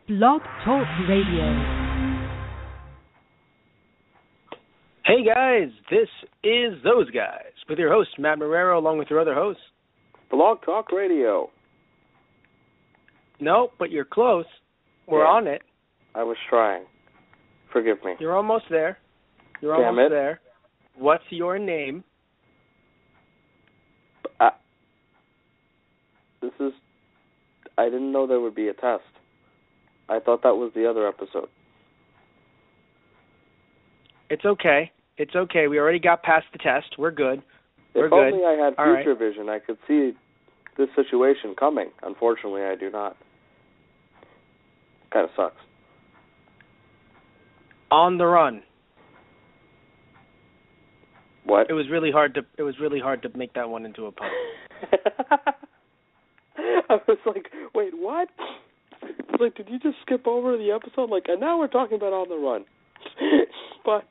Blog Talk Radio. Hey guys, this is Those Guys with your host Matt Marrero along with your other hosts. Blog Talk Radio. No, but you're close. We're on it. I was trying. Forgive me. You're almost there. You're Damn almost it. there. What's your name? I didn't know there would be a test. I thought that was the other episode. It's okay. It's okay. We already got past the test. We're good. We're If good. only I had All future vision, I could see this situation coming. Unfortunately, I do not. Kind of sucks. On the run. What? It was really hard to make that one into a pun. I was like, wait, what? I was like, did you just skip over the episode? Like, and now we're talking about On the Run. But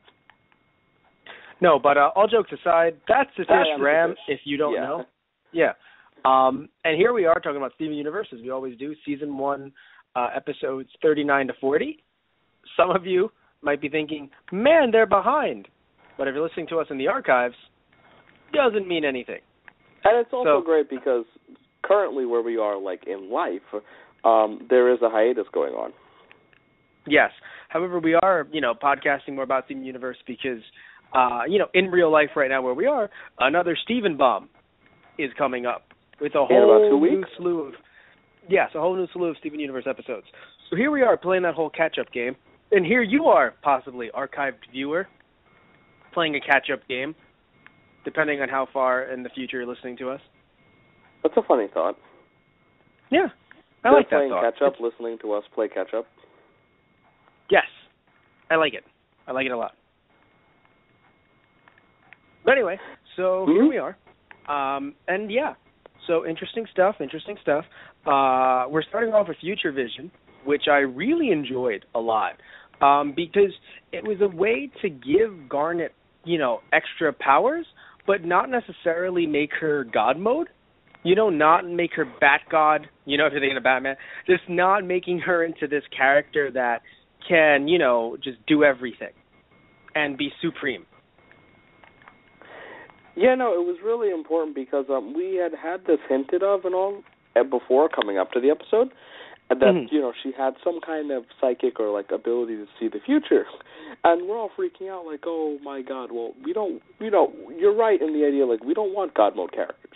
no, but all jokes aside, that's the fish, Ram, if you don't know. Yeah. And here we are talking about Steven Universe, as we always do, Season 1, episodes 39 to 40. Some of you might be thinking, man, they're behind. But if you're listening to us in the archives, doesn't mean anything. And it's also great because currently where we are, like, in life, there is a hiatus going on. Yes. However, we are, podcasting more about Steven Universe because, in real life right now where we are, another Steven bomb is coming up with a whole new slew of, a whole new slew of Steven Universe episodes. So here we are playing that whole catch-up game, and here you are, possibly archived viewer, playing a catch-up game, depending on how far in the future you're listening to us. That's a funny thought. Yeah, I like that thought. Playing catch-up, listening to us play catch-up. Yes, I like it. I like it a lot. But anyway, so here we are. So interesting stuff. We're starting off with Future Vision, which I really enjoyed a lot because it was a way to give Garnet, extra powers, but not necessarily make her God mode. Not make her Bat God, if you're thinking of Batman, just not making her into this character that can, just do everything and be supreme. Yeah, no, it was really important because we had this hinted of and all before coming up to the episode that, she had some kind of psychic or, like, ability to see the future. And we're all freaking out like, oh, my God, well, we don't, you're right in the idea, like, we don't want God mode characters.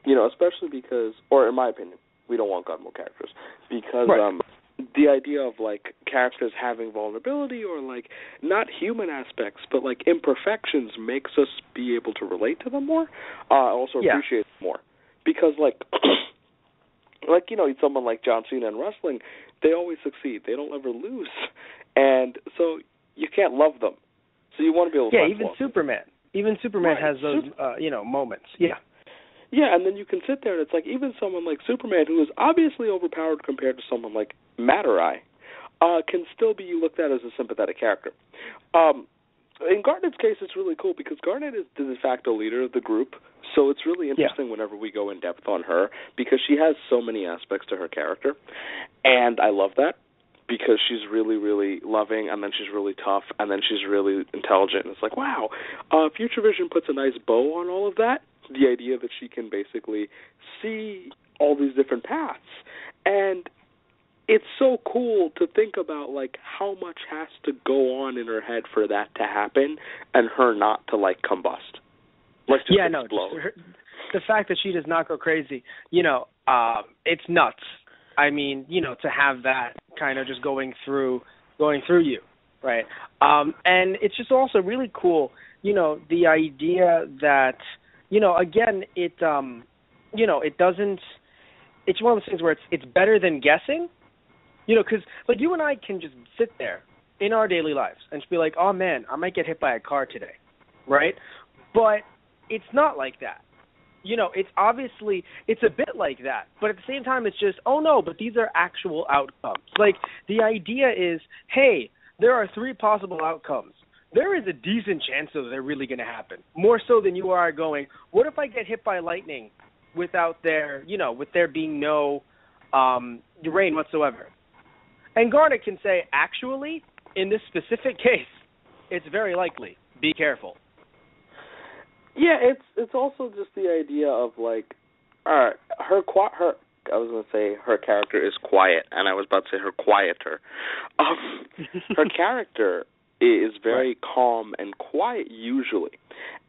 Especially because, or in my opinion, we don't want God mode characters because the idea of, like, characters having vulnerability or, like, not human aspects, but, like, imperfections makes us be able to relate to them more, also appreciate them more. Because, like, someone like John Cena in wrestling, they always succeed. They don't ever lose. And so you can't love them. So you want to be able to even Superman. Even Superman has those, moments. Yeah. Yeah, and then you can sit there and it's like even someone like Superman, who is obviously overpowered compared to someone like Matter-Eye, can still be looked at as a sympathetic character. In Garnet's case, it's really cool because Garnet is the de facto leader of the group, so it's really interesting whenever we go in depth on her because she has so many aspects to her character, and I love that because she's really, really loving, and then she's really tough, and then she's really intelligent, and it's like, wow, Future Vision puts a nice bow on all of that. The idea that she can basically see all these different paths. And it's so cool to think about, like, how much has to go on in her head for that to happen and her not to, like, combust. Like, just explode. The fact that she does not go crazy, it's nuts. I mean, to have that kind of just going through you, right? And it's just also really cool, the idea that, again, it doesn't, it's one of those things where it's better than guessing, because, like, you and I can just sit there in our daily lives and just be like, oh, man, I might get hit by a car today, right? But it's not like that. It's obviously, it's a bit like that, but at the same time, it's just, oh, no, but these are actual outcomes. Like, the idea is, hey, there are 3 possible outcomes. There is a decent chance that they're really going to happen, more so than you are going, what if I get hit by lightning without there, with there being no rain whatsoever? And Garnet can say, actually, in this specific case, it's very likely. Be careful. Yeah, it's also just the idea of like, her I was going to say her character is quiet, and I was about to say her quieter. Her character is very calm and quiet usually,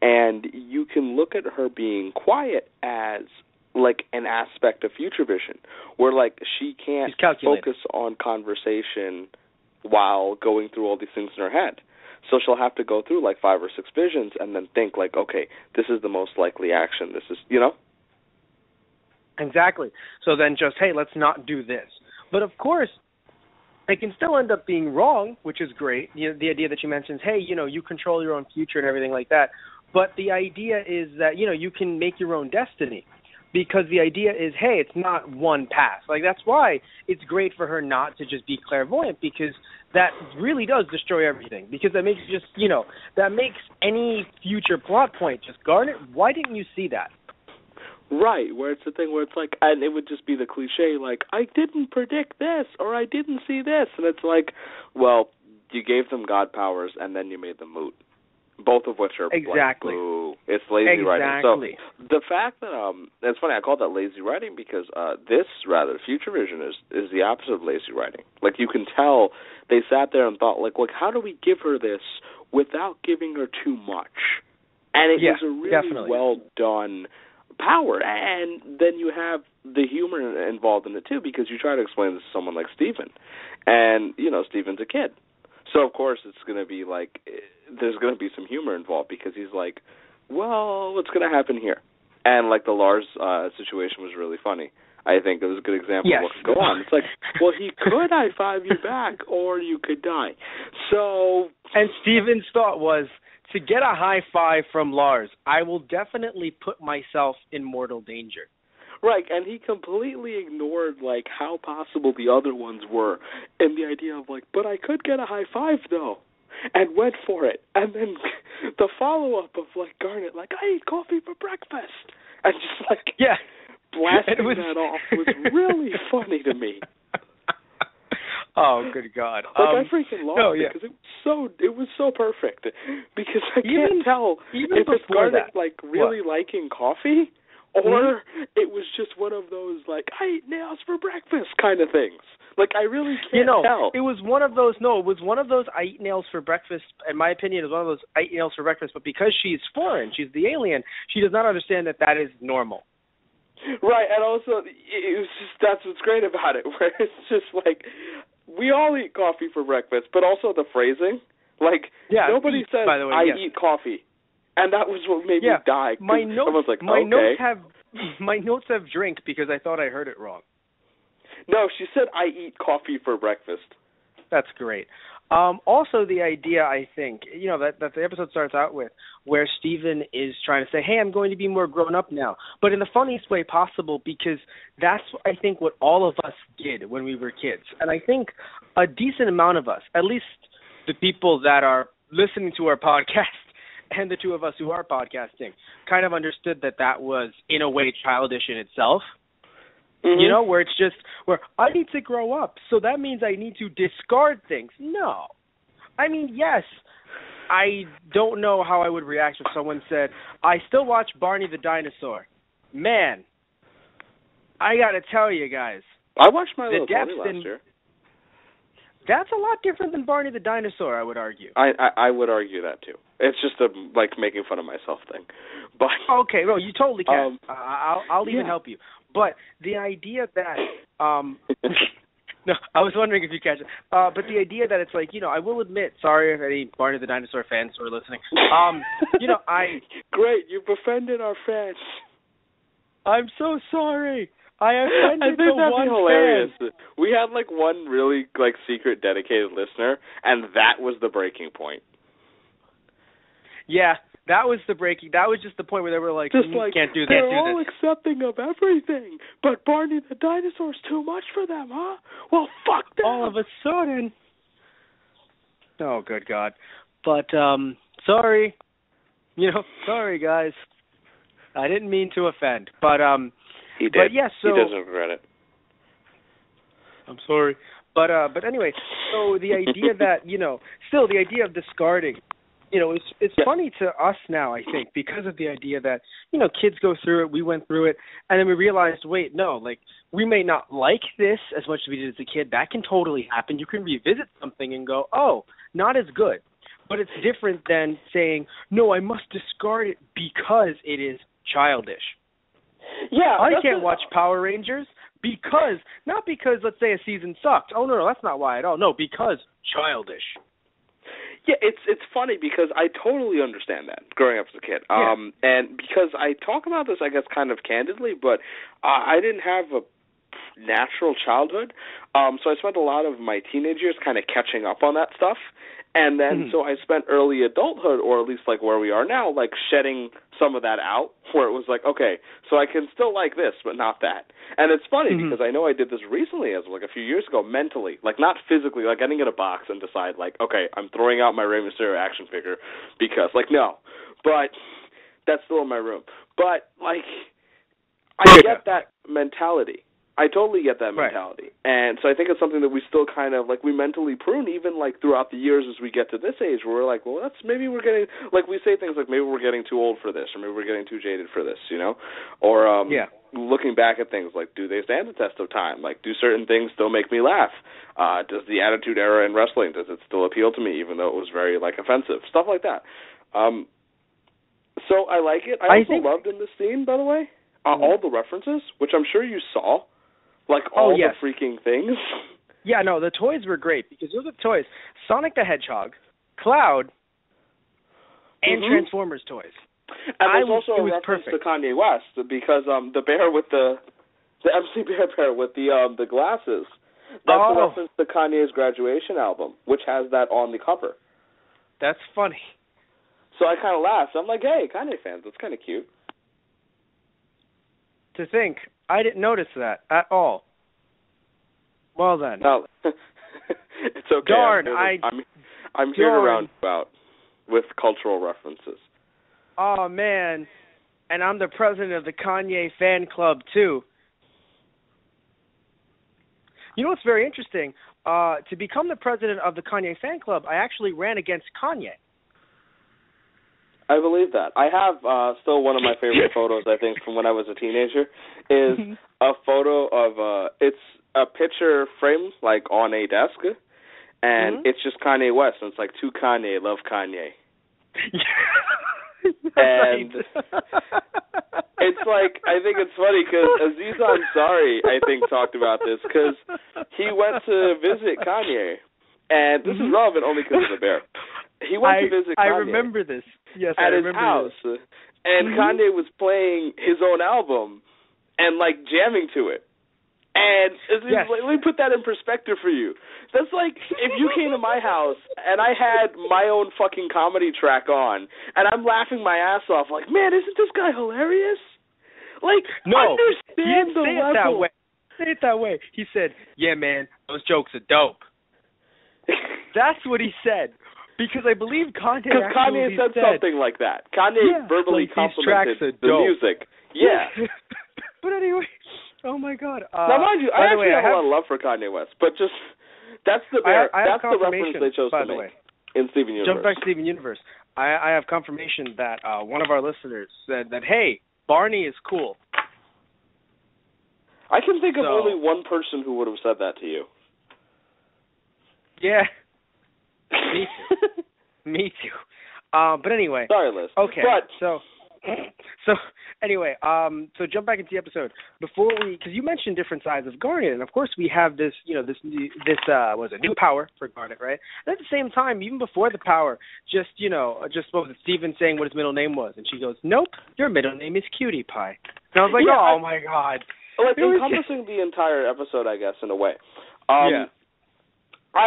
and you can look at her being quiet as like an aspect of future vision, where like she can't focus on conversation while going through all these things in her head. So she'll have to go through like 5 or 6 visions and then think like, okay, this is the most likely action. This is, you know? Exactly. So then just, hey, let's not do this. But of course, it can still end up being wrong, which is great. You know, the idea that she mentions, hey, you know, you control your own future and everything like that. But the idea is that, you know, you can make your own destiny. Because the idea is, hey, it's not one path. Like, that's why it's great for her not to just be clairvoyant, because that really does destroy everything. Because that makes just, you know, that makes any future plot point just, Garnet, why didn't you see that? Right, where it's the thing where it's like, and it would just be the cliche, like, I didn't predict this, or I didn't see this. And it's like, well, you gave them God powers, and then you made them moot. Both of which are exactly. Like, ooh, it's lazy writing. So the fact that it's funny, I call that lazy writing because this rather Future Vision is the opposite of lazy writing. Like you can tell they sat there and thought like how do we give her this without giving her too much? And it was a really well done power. And then you have the humor involved in it too, because you try to explain this to someone like Stephen, and you know Stephen's a kid. So, of course, it's going to be like, there's going to be some humor involved because he's like, well, what's going to happen here? And, like, the Lars situation was really funny. I think it was a good example of what could go on. It's like, well, he could high-five you back or you could die. So. And Steven's thought was, to get a high five from Lars, I will definitely put myself in mortal danger. Right, and he completely ignored, like, how possible the other ones were, and the idea of, like, but I could get a high five, though, and went for it. And then the follow-up of, like, Garnet, like, I eat coffee for breakfast, and just, like, blasting that off was really funny to me. Oh, good God. Like, I freaking loved it, because it was so perfect, because I can't tell if it's Garnet, like, really liking coffee, or it was just one of those, like, I eat nails for breakfast kind of things. Like, I really can't tell. It was one of those, I eat nails for breakfast, in my opinion, it was one of those, I eat nails for breakfast, but because she's foreign, she's the alien, she does not understand that that is normal. Right, and also, it was just, that's what's great about it, where it's just like, we all eat coffee for breakfast, but also the phrasing, like, nobody says, I eat coffee. And that was what made me die. My notes, like, my notes have drink because I thought I heard it wrong. No, she said I eat coffee for breakfast. That's great. Also, the idea, I think, you know, that the episode starts out with, where Stephen is trying to say, hey, I'm going to be more grown up now, but in the funniest way possible, because that's, I think, what all of us did when we were kids. And I think a decent amount of us, at least the people that are listening to our podcast, and the two of us who are podcasting, kind of understood that was, in a way, childish in itself. Mm-hmm. You know, where it's just, where I need to grow up, so that means I need to discard things. No. I mean, yes, I don't know how I would react if someone said, I still watch Barney the Dinosaur. Man, I got to tell you guys. I watched My Little Pony last year. That's a lot different than Barney the Dinosaur, I would argue. I would argue that, too. It's just a, like, making fun of myself thing. But okay, no, you totally can. I'll even help you. But the idea that, no, I was wondering if you catch it. But the idea that it's like, you know, I will admit, sorry if any Barney the Dinosaur fans were listening. You know, Great, you've offended our fans. I'm so sorry. I offended the one hilarious. fan. We had, like, one really, like, secret dedicated listener, and that was the breaking point. Yeah, that was the breaking. That was just the point where they were like, can't do that. They're all accepting of everything, but Barney the Dinosaur's too much for them, huh? Well, fuck them. All of a sudden. Oh, good God. But, sorry. You know, sorry, guys. I didn't mean to offend, but, he did. But yeah, so he doesn't regret it. I'm sorry. But anyway, so the idea that, still the idea of discarding, it's funny to us now, I think, because of the idea that, kids go through it, we went through it, and then we realized, wait, no, like, we may not like this as much as we did as a kid. That can totally happen. You can revisit something and go, oh, not as good. But it's different than saying, no, I must discard it because it is childish. Yeah. I can't watch Power Rangers not because, let's say, a season sucked. Oh, no, that's not why at all. No, because childish. Yeah, it's funny because I totally understand that growing up as a kid. And because I talk about this, I guess, kind of candidly, but I didn't have a natural childhood. So I spent a lot of my teenage years kind of catching up on that stuff. And then so I spent early adulthood, or at least like where we are now, like shedding some of that out, where it was like, okay, so I can still like this, but not that. And it's funny because I know I did this recently, as like a few years ago, mentally, like not physically, like I didn't get a box and decide like, okay, I'm throwing out my Rey Mysterio action figure because, like, no, but that's still in my room. But like, I get that mentality. I totally get that mentality. Right. And so I think it's something that we still kind of, like, we mentally prune even, like, throughout the years as we get to this age where we're like, well, maybe we're getting, like, we say things like maybe we're getting too old for this or maybe we're getting too jaded for this, Or looking back at things like, do they stand the test of time? Like, do certain things still make me laugh? Does the Attitude Era in wrestling, does it still appeal to me even though it was very, like, offensive? Stuff like that. So I like it. I also loved in this scene, by the way, all the references, which I'm sure you saw. Like all the freaking things. Yeah, no, the toys were great because those are the toys. Sonic the Hedgehog, Cloud, and Transformers toys. And there's also a reference to Kanye West because the bear with the MC Bear with the glasses. That's a reference to Kanye's graduation album, which has that on the cover. That's funny. So I kind of laughed. I'm like, hey, Kanye fans, that's kind of cute. To think, I didn't notice that at all. Well then. No, it's okay. Darn, I'm here to round you out with cultural references. Oh man, and I'm the president of the Kanye fan club too. You know what's very interesting? To become the president of the Kanye fan club, I actually ran against Kanye. I believe that. I have still one of my favorite photos, I think, from when I was a teenager, is a photo of, it's a picture frame, like, on a desk, and it's just Kanye West, and it's like, to Kanye, love Kanye. And it's like, I think it's funny, because Aziz Ansari, I think, talked about this, because he went to visit Kanye, and this is relevant only because of the bear. He went to visit Kanye. I remember this. Yes, at I his house, this. And Kanye was playing his own album and, like, jamming to it. And let me put that in perspective for you. That's like if you came to my house and I had my own fucking comedy track on and I'm laughing my ass off like, man, isn't this guy hilarious? Like, no, understand the level. That way. Say it that way. He said, yeah, man, those jokes are dope. That's what he said. Because I believe Kanye said something like that. Kanye verbally complimented the music. Yeah. But anyway, oh my God. Now, mind you, I actually have a lot of love for Kanye West, but just that's the reference they chose to make in Steven Universe. Jump back to Steven Universe. I have confirmation that one of our listeners said that, hey, Barney is cool. I can think of only one person who would have said that to you. Yeah. Me too. Me too. But anyway. Sorry, Liz. Okay. So anyway, so jump back into the episode because you mentioned different sides of Garnet, and of course we have this, this was a new power for Garnet, right? And at the same time, even before the power, just what was Steven saying what his middle name was, and she goes, "Nope, your middle name is Cutie Pie." And I was like, oh my God. Like encompassing the entire episode, I guess, in a way. I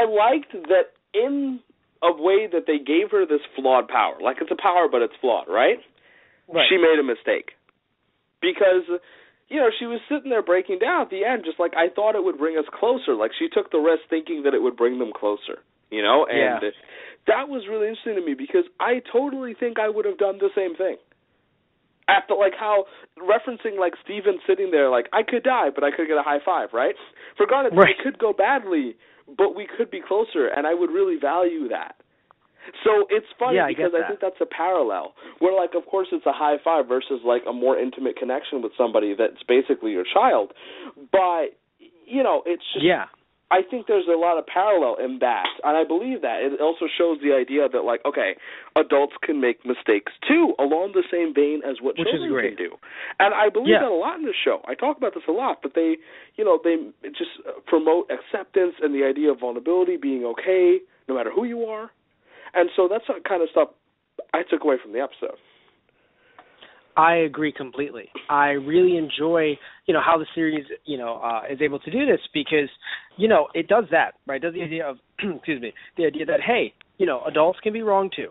liked that in a way that they gave her this flawed power. Like, it's a power, but it's flawed, right? Right. She made a mistake. Because, she was sitting there breaking down at the end, just like, I thought it would bring us closer. Like, she took the risk thinking that it would bring them closer, And that was really interesting to me because I totally think I would have done the same thing. After, like, how, referencing, like, Steven sitting there, like, I could die, but I could get a high five, right? For Garnet, it could go badly, but we could be closer, and I would really value that. So it's funny because I think that's a parallel where, like, of course it's a high five versus, like, a more intimate connection with somebody that's basically your child. But, you know, it's just, I think there's a lot of parallel in that, and I believe that. It also shows the idea that, like, okay, adults can make mistakes too, along the same vein as what children can do. And I believe that a lot in the show. I talk about this a lot, but they just promote acceptance and the idea of vulnerability, being okay, no matter who you are. And so that's the kind of stuff I took away from the episode. I agree completely. I really enjoy, how the series, is able to do this because, it does that, right? It does the idea of, the idea that, hey, adults can be wrong too.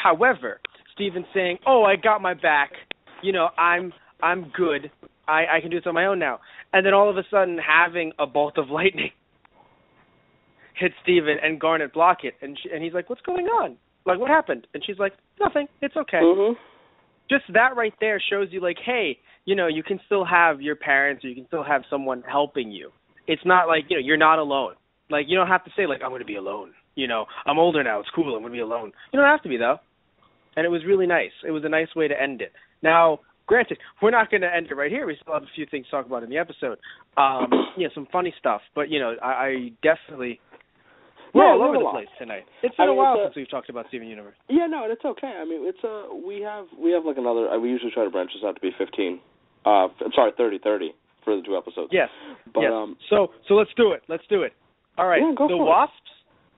However, Steven's saying, oh, I got my back. I'm good. I can do this on my own now. And then all of a sudden having a bolt of lightning hit Steven and Garnet block it. And he's like, what's going on? Like, what happened? And she's like, nothing. It's okay. Mm-hmm. Just that right there shows you, like, hey, you can still have your parents or you can still have someone helping you. It's not like, you're not alone. Like, you don't have to say, like, I'm going to be alone. I'm older now. It's cool. I'm going to be alone. You don't have to be, though. And it was really nice. It was a nice way to end it. Now, granted, we're not going to end it right here. We still have a few things to talk about in the episode. Some funny stuff. But, I definitely... We're all over the place tonight. It's been a while since we've talked about Steven Universe. Yeah, no, and it's okay. I mean, we have like another. We usually try to branch this out to be 30 for the 2 episodes. Yes. But, yes. So let's do it. All right. Yeah,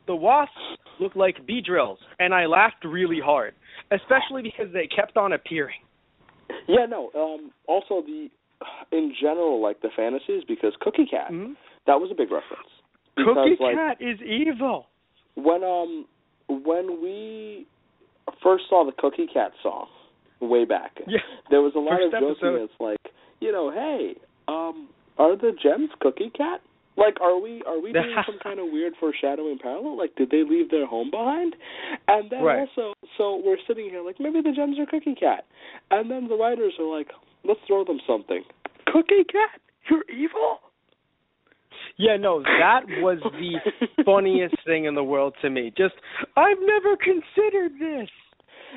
The Wasps look like bee drills, and I laughed really hard, especially because they kept on appearing. Yeah, no. Also, in general, like the fantasies, because Cookie Cat, that was a big reference. Because, Cookie Cat is evil. When we first saw the Cookie Cat song way back, there was a lot of joking. It's like, hey, are the gems Cookie Cat? Like, are we doing some kind of weird foreshadowing parallel? Like, did they leave their home behind? And then also, so we're sitting here like, maybe the gems are Cookie Cat. And then the writers are like, let's throw them something. Cookie Cat? You're evil? Yeah, no, that was the funniest thing in the world to me. Just, I've never considered this.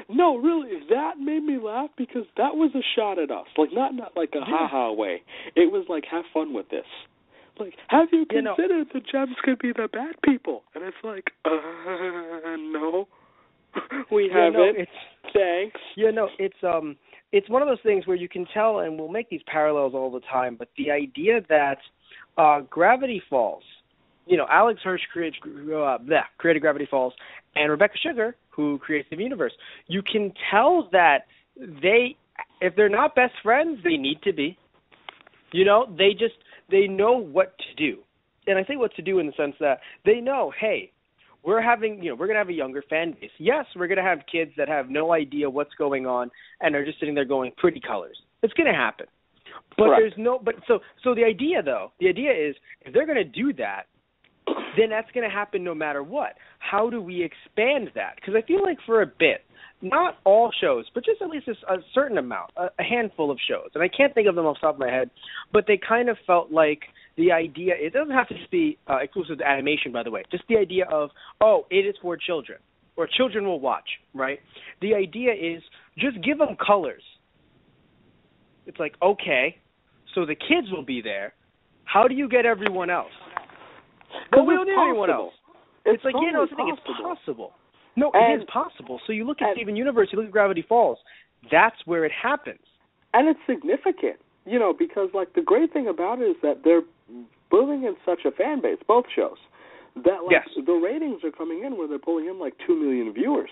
No, really, that made me laugh because that was a shot at us. Like, not like a ha-ha way. It was like, have fun with this. Like, have you considered the gems could be the bad people? And it's like, no, we haven't. Thanks. It's one of those things where you can tell, and we'll make these parallels all the time, but the idea that Gravity Falls, Alex Hirsch created Gravity Falls, and Rebecca Sugar, who creates the universe, you can tell that if they're not best friends, they need to be. They know what to do. And I say what to do in the sense that they know, hey, we're going to have a younger fan base. Yes, we're going to have kids that have no idea what's going on and are just sitting there going, pretty colors. It's going to happen. But Correct. So the idea is if they're going to do that, then that's going to happen no matter what. How do we expand that? Because I feel like for a bit, not all shows, but just at least a certain amount, a handful of shows, and I can't think of them off the top of my head, but they kind of felt like the idea, it doesn't have to just be exclusive to animation, by the way, just the idea of, it is for children, or children will watch, right? The idea is just give them colors. It's like, okay, so the kids will be there. How do you get everyone else? Well, we don't need anyone else. It's like, totally it's possible. No, it is possible. So you look at Steven Universe, you look at Gravity Falls. That's where it happens. And it's significant, because, like, the great thing about it is that they're building in such a fan base, both shows, that, like, the ratings are coming in where they're pulling in, like, 2 million viewers.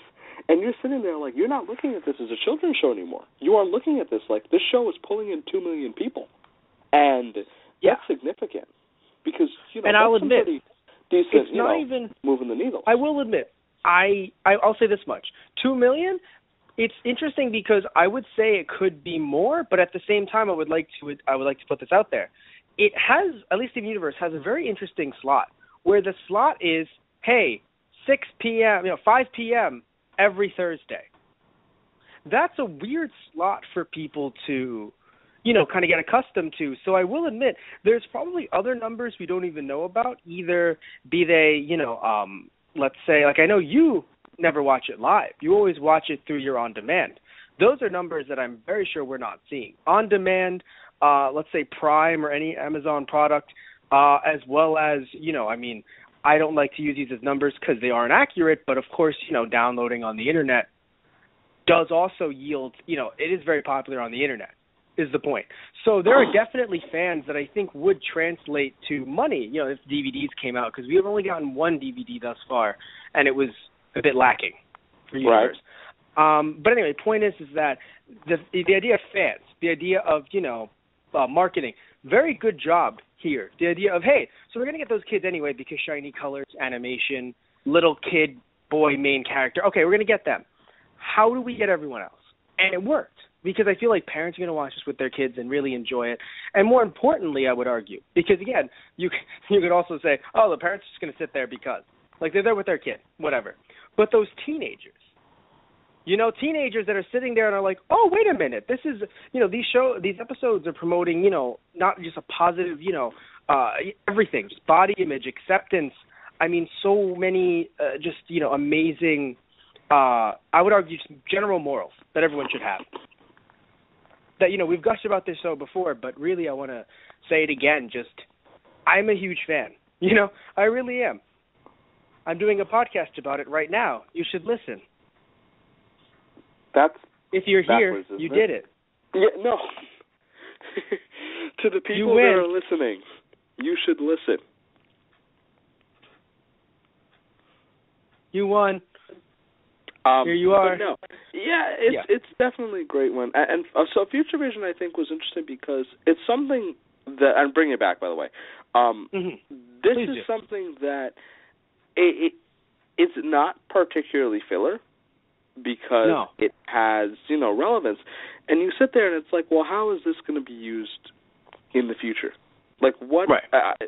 And you're sitting there like, you're not looking at this as a children's show anymore. You are looking at this like, this show is pulling in 2 million people. And that's significant. Because, and I'll admit, decent, it's not even moving the needle. I will admit, I'll say this much. 2 million, it's interesting because I would say it could be more, but at the same time I would like to put this out there. It has, at least Steven Universe has a very interesting slot where the slot is, hey, 6 p.m., 5 p.m. every Thursday. That's a weird slot for people to, kind of get accustomed to. So I will admit there's probably other numbers we don't even know about, either be they, let's say, like I know you never watch it live. You always watch it through your on-demand. Those are numbers that I'm very sure we're not seeing. On-demand, let's say Prime or any Amazon product, as well as, I don't like to use these as numbers because they aren't accurate, but of course, downloading on the internet does also yield, it is very popular on the internet, is the point. So there are definitely fans that I think would translate to money, if DVDs came out, because we have only gotten one DVD thus far, and it was a bit lacking for users. Right. But anyway, point is that the idea of fans, the idea of, marketing, very good job here. The idea of, hey, so we're going to get those kids anyway because shiny colors, animation, little kid, boy, main character. Okay, we're going to get them. How do we get everyone else? And it worked because I feel like parents are going to watch this with their kids and really enjoy it. And more importantly, I would argue, because again, you could also say, oh, the parents are just going to sit there because. Like they're there with their kid, whatever. But those teenagers, teenagers that are sitting there and are like, oh, wait a minute, this is, these episodes are promoting, not just a positive, everything, just body image, acceptance. I mean, so many amazing, I would argue, just general morals that everyone should have. That, we've gushed about this show before, but really I want to say it again, I'm a huge fan. I really am. I'm doing a podcast about it right now. You should listen. If you're here, you did it. Yeah, no. To the people that are listening, you should listen. You won. Here you are. No. Yeah, it's definitely a great one. And so Future Vision, I think, was interesting because it's something that, I'm bringing it back, by the way. This Please is do. something that it's not particularly filler because it has, relevance. And you sit there and it's like, well, how is this going to be used in the future? Like what,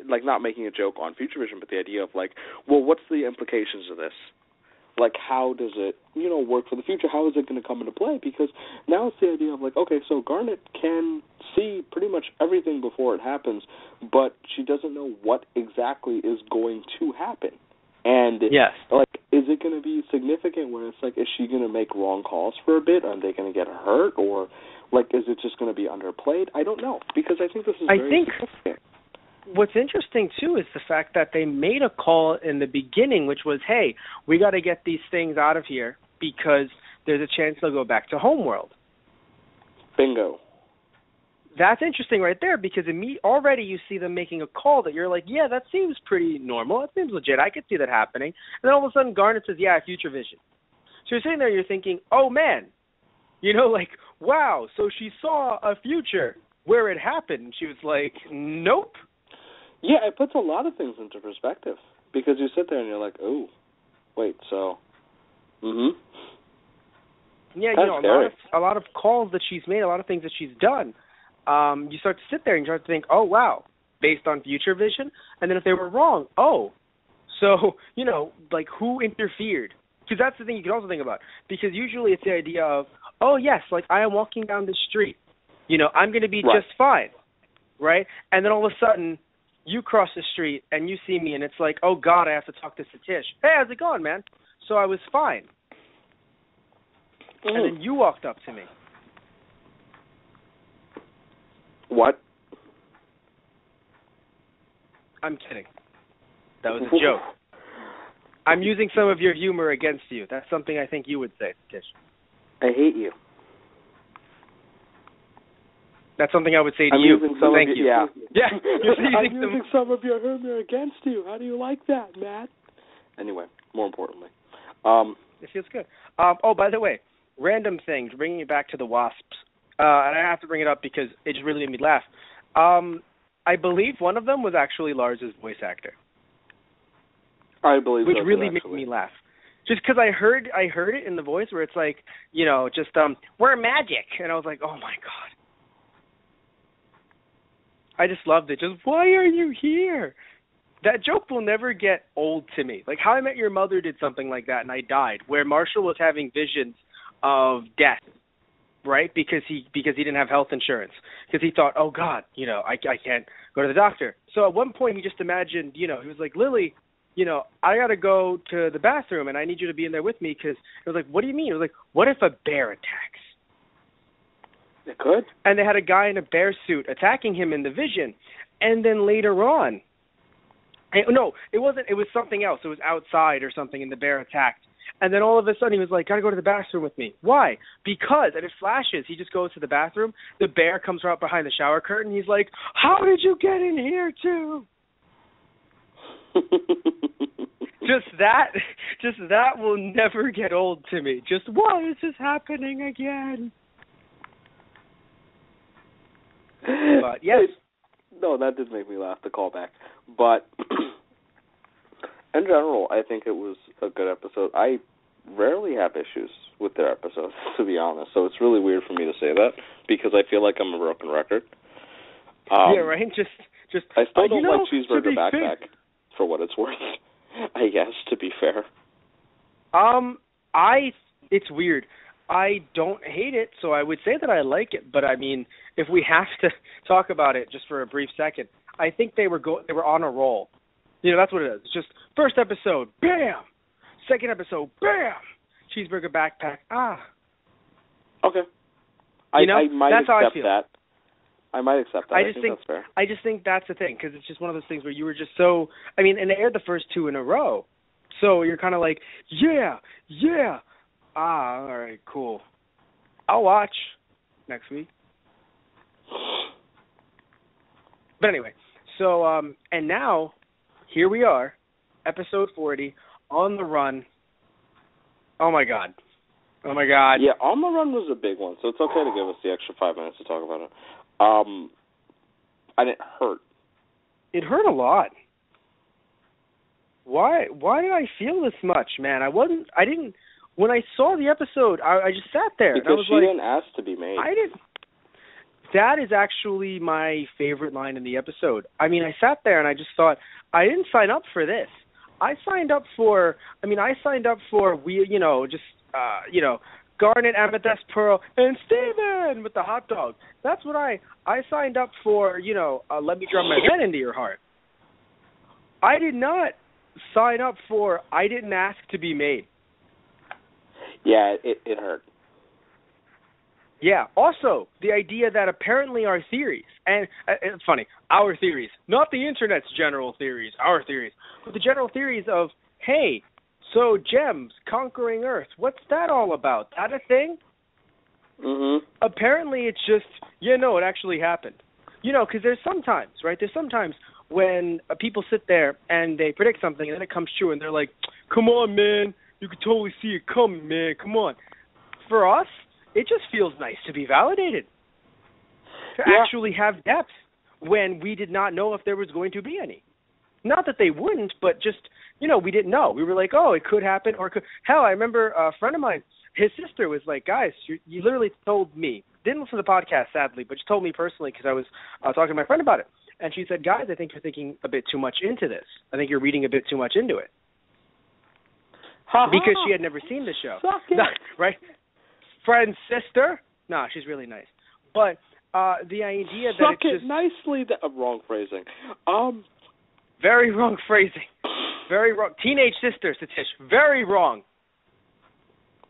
like not making a joke on Future Vision, but the idea of like, well, what's the implications of this? Like, how does it, work for the future? How is it going to come into play? Because now it's the idea of like, okay, so Garnet can see pretty much everything before it happens, but she doesn't know what exactly is going to happen. And, like, is it going to be significant where it's like, is she going to make wrong calls for a bit? Are they going to get hurt? Or, like, is it just going to be underplayed? I don't know, because I think this is very significant. What's interesting, too, is the fact that they made a call in the beginning, which was, hey, we got to get these things out of here because there's a chance they'll go back to Homeworld. Bingo. That's interesting right there because already you see them making a call that you're like, yeah, that seems pretty normal. That seems legit. I could see that happening. And then all of a sudden Garnet says, yeah, Future Vision. So you're sitting there, you're thinking, oh, man, like, wow, so she saw a future where it happened. She was like, nope. Yeah, it puts a lot of things into perspective because you sit there and you're like, oh, wait, so, Yeah, a lot of calls that she's made, a lot of things that she's done. You start to sit there and you start to think, oh, wow, based on Future Vision? And then if they were wrong, so, like who interfered? Because that's the thing you can also think about. Because usually it's the idea of, oh, yes, like I am walking down the street. I'm going to be just fine, right? And then all of a sudden you cross the street and you see me and it's like, oh, God, I have to talk to Satish. Hey, how's it going, man? So I was fine. And then you walked up to me. What? I'm kidding. That was a joke. I'm using some of your humor against you. That's something I think you would say, Tish. I hate you. That's something I would say to you. So thank you. Yeah. I'm using some of your humor against you. How do you like that, Matt? Anyway, more importantly. It feels good. By the way, random things, bringing it back to the Wasps. And I have to bring it up because it just really made me laugh. I believe one of them was actually Lars's voice actor. I believe which really made me laugh. Just because I heard it in the voice where it's like, we're magic. And I was like, oh, my God. I just loved it. Just, why are you here? That joke will never get old to me. Like How I Met Your Mother did something like that and I died, where Marshall was having visions of death. right? Because he didn't have health insurance. Because he thought, oh God, I can't go to the doctor. So at one point he just imagined, he was like, Lily, I got to go to the bathroom and I need you to be in there with me, because it was like, what do you mean? It was like, what if a bear attacks? It could. And they had a guy in a bear suit attacking him in the vision. And then later on, no, it wasn't. It was something else. It was outside or something, and the bear attacked. And then all of a sudden he was like, gotta go to the bathroom with me. Why? Because, and it flashes, he just goes to the bathroom. The bear comes right behind the shower curtain. He's like, how did you get in here too? Just that will never get old to me. Just, why is this happening again? But yes. No, that did make me laugh, the callback. But in general, I think it was a good episode. I rarely have issues with their episodes, to be honest. So it's really weird for me to say that, because I feel like I'm a broken record. Yeah, right. Just. I still don't like Cheeseburger Backpack, for what it's worth. I guess, to be fair. It's weird. I don't hate it, so I would say that I like it. But I mean, if we have to talk about it just for a brief second, I think they were on a roll. That's what it is. It's just first episode, bam. Second episode, bam. Cheeseburger Backpack. Okay. I might that's accept how I feel. that. I might accept that. I think that's fair. I just think that's the thing, because it's just one of those things where you were just so. I mean, and they aired the first two in a row, so you're kind of like, yeah. All right, cool. I'll watch next week. But anyway, so, and now, here we are, episode 40, On the Run. Oh, my God. Yeah, On the Run was a big one, so it's okay to give us the extra 5 minutes to talk about it. And it hurt. It hurt a lot. Why did I feel this much, man? I didn't. When I saw the episode, I just sat there. Because and I was she like, didn't ask to be made. I didn't. That is actually my favorite line in the episode. I mean, I sat there and I just thought, I didn't sign up for this. I signed up for Garnet, Amethyst, Pearl, and Steven with the hot dog. That's what I signed up for, let me drum my gun into your heart. I did not sign up for, I didn't ask to be made. Yeah, it hurt. Yeah. Also, the idea that apparently our theories, and it's funny, our theories, not the internet's general theories, our theories, but the general theories of, hey, so gems conquering Earth, what's that all about? That a thing? Mm-hmm. Apparently it's just, it actually happened. Because there's sometimes when people sit there and they predict something and then it comes true and they're like, come on, man. You could totally see it coming, man. Come on. For us, it just feels nice to be validated. To actually have depth when we did not know if there was going to be any. Not that they wouldn't, but just, we didn't know. We were like, oh, it could happen or it could. Hell, I remember a friend of mine, his sister was like, guys, you literally told me. Didn't listen to the podcast, sadly, but she told me personally because I was talking to my friend about it. And she said, guys, I think you're thinking a bit too much into this. I think you're reading a bit too much into it. Because she had never seen the show. Right? Friend, sister? No, she's really nice. But the idea that it's just... nicely... wrong phrasing. Very wrong phrasing. Very wrong. Teenage sister, Satish. Very wrong.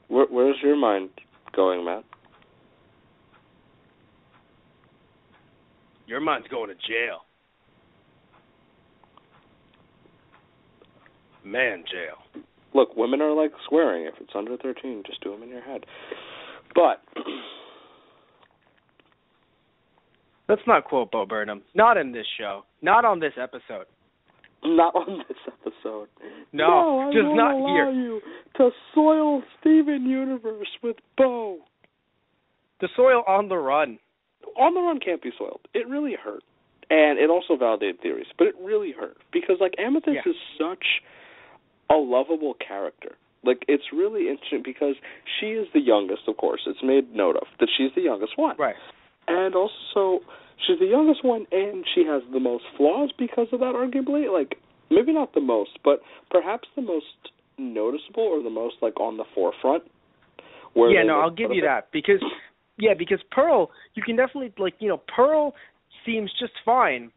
Where's your mind going, Matt? Your mind's going to jail. Man, jail. Look, women are like swearing. If it's under 13, just do them in your head. But let's not quote Bo Burnham. Not in this show. Not on this episode. Not on this episode. No, just not here. I won't allow you to soil Steven Universe with Bo. The soil On the Run. On the Run can't be soiled. It really hurt. And it also validated theories. But it really hurt. Because, Amethyst is such a lovable character. It's really interesting because she is the youngest, of course. It's made note of that she's the youngest one. Right. And also, she's the youngest one, and she has the most flaws because of that, arguably. Maybe not the most, but perhaps the most noticeable or the most, on the forefront. I'll give you that. Because Yeah, because Pearl, you can definitely, like, you know, Pearl seems just fine.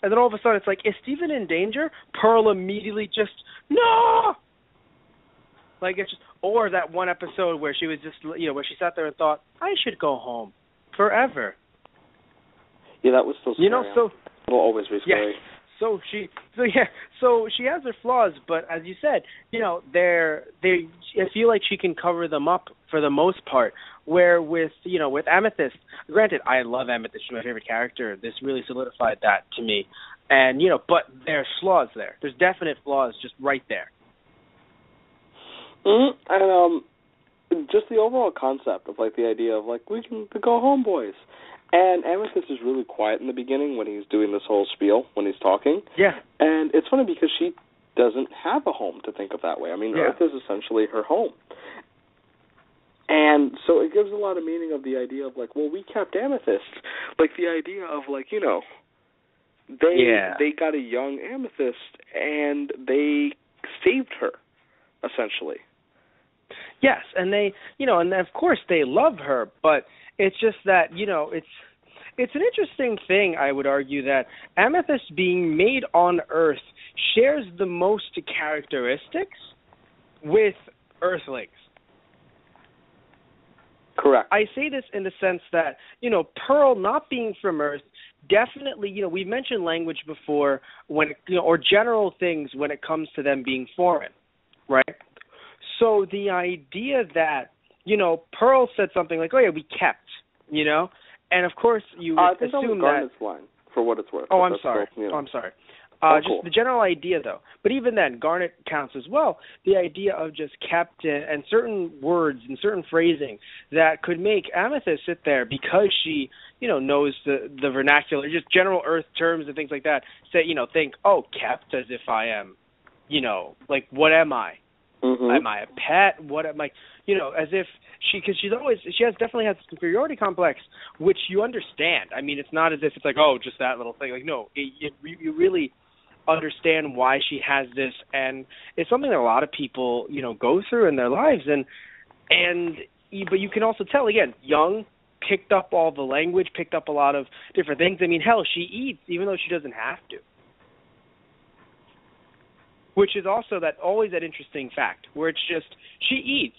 And then all of a sudden it's like, is Steven in danger? Pearl immediately just, no! Like, it's just, or that one episode where she was just, you know, where she sat there and thought, I should go home forever. Yeah, that was still scary. You know, so... Will always be scary. Yeah. So she has her flaws, but as you said, you know, I feel like she can cover them up for the most part. Where with Amethyst, granted, I love Amethyst, she's my favorite character. This really solidified that to me, and you know, but there's flaws there. There's definite flaws just right there. And just the overall concept of like the idea of like we can go home, boys. And Amethyst is really quiet in the beginning when he's doing this whole spiel, when he's talking. Yeah. And it's funny because she doesn't have a home to think of that way. I mean, Earth is essentially her home. And so it gives a lot of meaning of the idea of, like, well, we kept Amethyst. Like, the idea of, like, you know, they got a young Amethyst and they saved her, essentially. Yes, and they, you know, and of course they love her, but it's just that, you know, it's an interesting thing, I would argue, that Amethyst being made on Earth shares the most characteristics with Earthlings. Correct. I say this in the sense that, you know, Pearl not being from Earth, definitely, you know, we've mentioned language before, when, you know, or general things when it comes to them being foreign, right? So the idea that, you know, Pearl said something like, oh, yeah, we kept, you know? And, of course, you would assume that... I think that was Garnet's line, for what it's worth. Oh, I'm sorry. Cool, you know. Oh, I'm sorry. Cool. Just the general idea, though. But even then, Garnet counts as well. The idea of just kept and certain words and certain phrasing that could make Amethyst sit there because she, you know, knows the vernacular, just general Earth terms and things like that. Say, you know, think, oh, kept as if I am, you know, like, what am I? Mm-hmm. Am I a pet? What am I? You know, as if because she definitely has this inferiority complex, which you understand. I mean, it's not as if it's like, oh, just that little thing. Like, no, you really understand why she has this, and it's something that a lot of people, you know, go through in their lives, but you can also tell, again, young, picked up all the language, picked up a lot of different things. I mean, hell, she eats even though she doesn't have to. Which is also always that interesting fact, where it's just, she eats.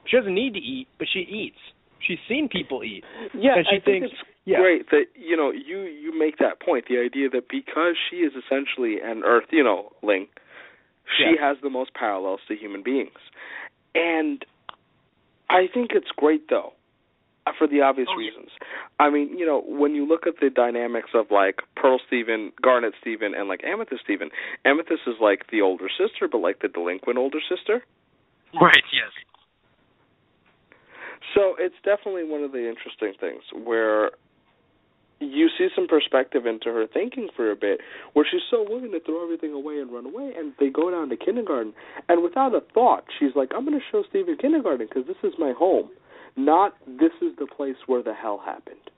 She doesn't need to eat, but she eats. She's seen people eat. Yeah, and she I think it's great that, you know, you make that point, the idea that because she is essentially an Earth, you know, Ling, she has the most parallels to human beings. And I think it's great, though, for the obvious reasons. I mean, you know, when you look at the dynamics of, like, Pearl Steven, Garnet Steven, and, like, Amethyst Steven, Amethyst is, like, the older sister, but, like, the delinquent older sister. Right, yes. So it's definitely one of the interesting things where you see some perspective into her thinking for a bit, where she's so willing to throw everything away and run away, and they go down to kindergarten, and without a thought, she's like, I'm going to show Steven kindergarten because this is my home. Not, this is the place where the hell happened.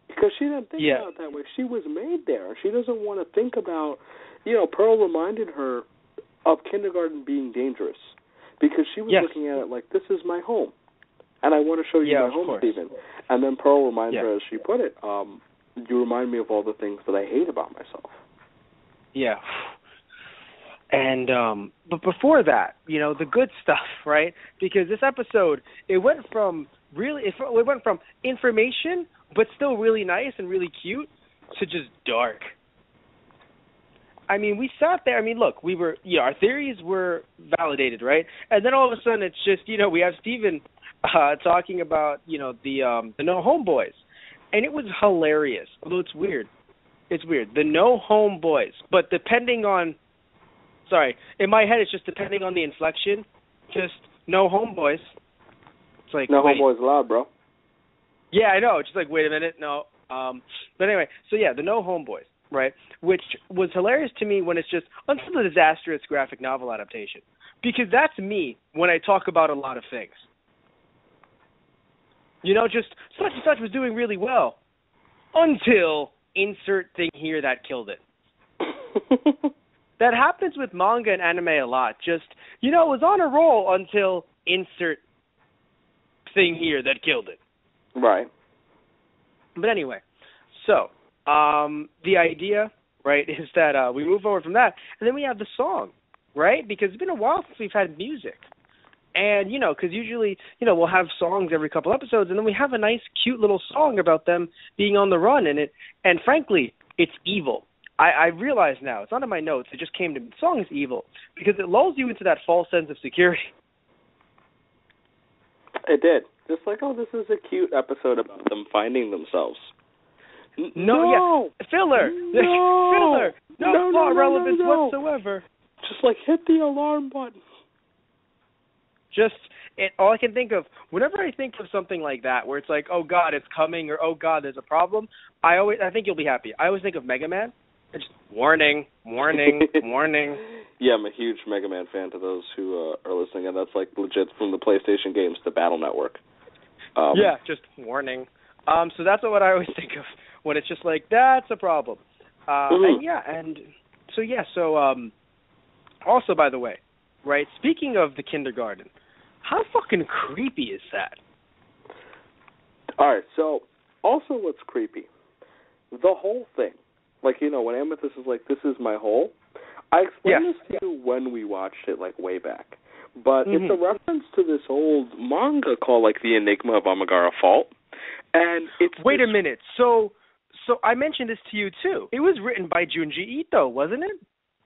Because she didn't think about it that way. She was made there. She doesn't want to think about, you know, Pearl reminded her of kindergarten being dangerous. Because she was looking at it like, this is my home. And I want to show you my home, Steven. And then Pearl reminds her, as she put it, you remind me of all the things that I hate about myself. Yeah. And but before that, you know, the good stuff, right? Because this episode, it went from information, but still really nice and really cute, to just dark. I mean, we sat there. I mean, look, our theories were validated, right? And then all of a sudden, it's just, you know, we have Steven talking about, you know, the No Home Boys, and it was hilarious. Although it's weird. The No Home Boys, but depending on. Sorry, in my head, it's just depending on the inflection. Just no homeboys. It's like no homeboys allowed, bro. Yeah, I know. It's just like, wait a minute, no. But anyway, so yeah, the no homeboys, right? Which was hilarious to me when it's just until the disastrous graphic novel adaptation, because that's me when I talk about a lot of things. You know, just such and such was doing really well until insert thing here that killed it. That happens with manga and anime a lot. Just, you know, it was on a roll until insert thing here that killed it. Right. But anyway, so the idea, right, is that we move forward from that, and then we have the song, right? Because it's been a while since we've had music. And, because usually, we'll have songs every couple episodes, and then we have a nice, cute little song about them being on the run. And frankly, it's evil. I realize now, it's not in my notes, it just came to me. The song is evil because it lulls you into that false sense of security. It did. Just like, this is a cute episode about them finding themselves. No. Yeah. Filler. No. Filler. No plot relevance no. whatsoever. Just like hit the alarm button. All I can think of, whenever I think of something like that, where it's like, oh God, it's coming, or oh God, there's a problem, I think you'll be happy. I always think of Mega Man. It's warning, warning, warning. Yeah, I'm a huge Mega Man fan to those who are listening, and that's like legit from the PlayStation games to Battle Network. Yeah, just warning. So that's what I always think of when it's just like, that's a problem. So also, by the way, right, speaking of the kindergarten, how fucking creepy is that? All right, so also what's creepy, the whole thing. Like, when Amethyst is like, this is my hole, I explained this to you when we watched it, like, way back. But it's a reference to this old manga called, like, The Enigma of Amigara Fault. And it's... Wait a minute. So I mentioned this to you, too. It was written by Junji Ito, wasn't it?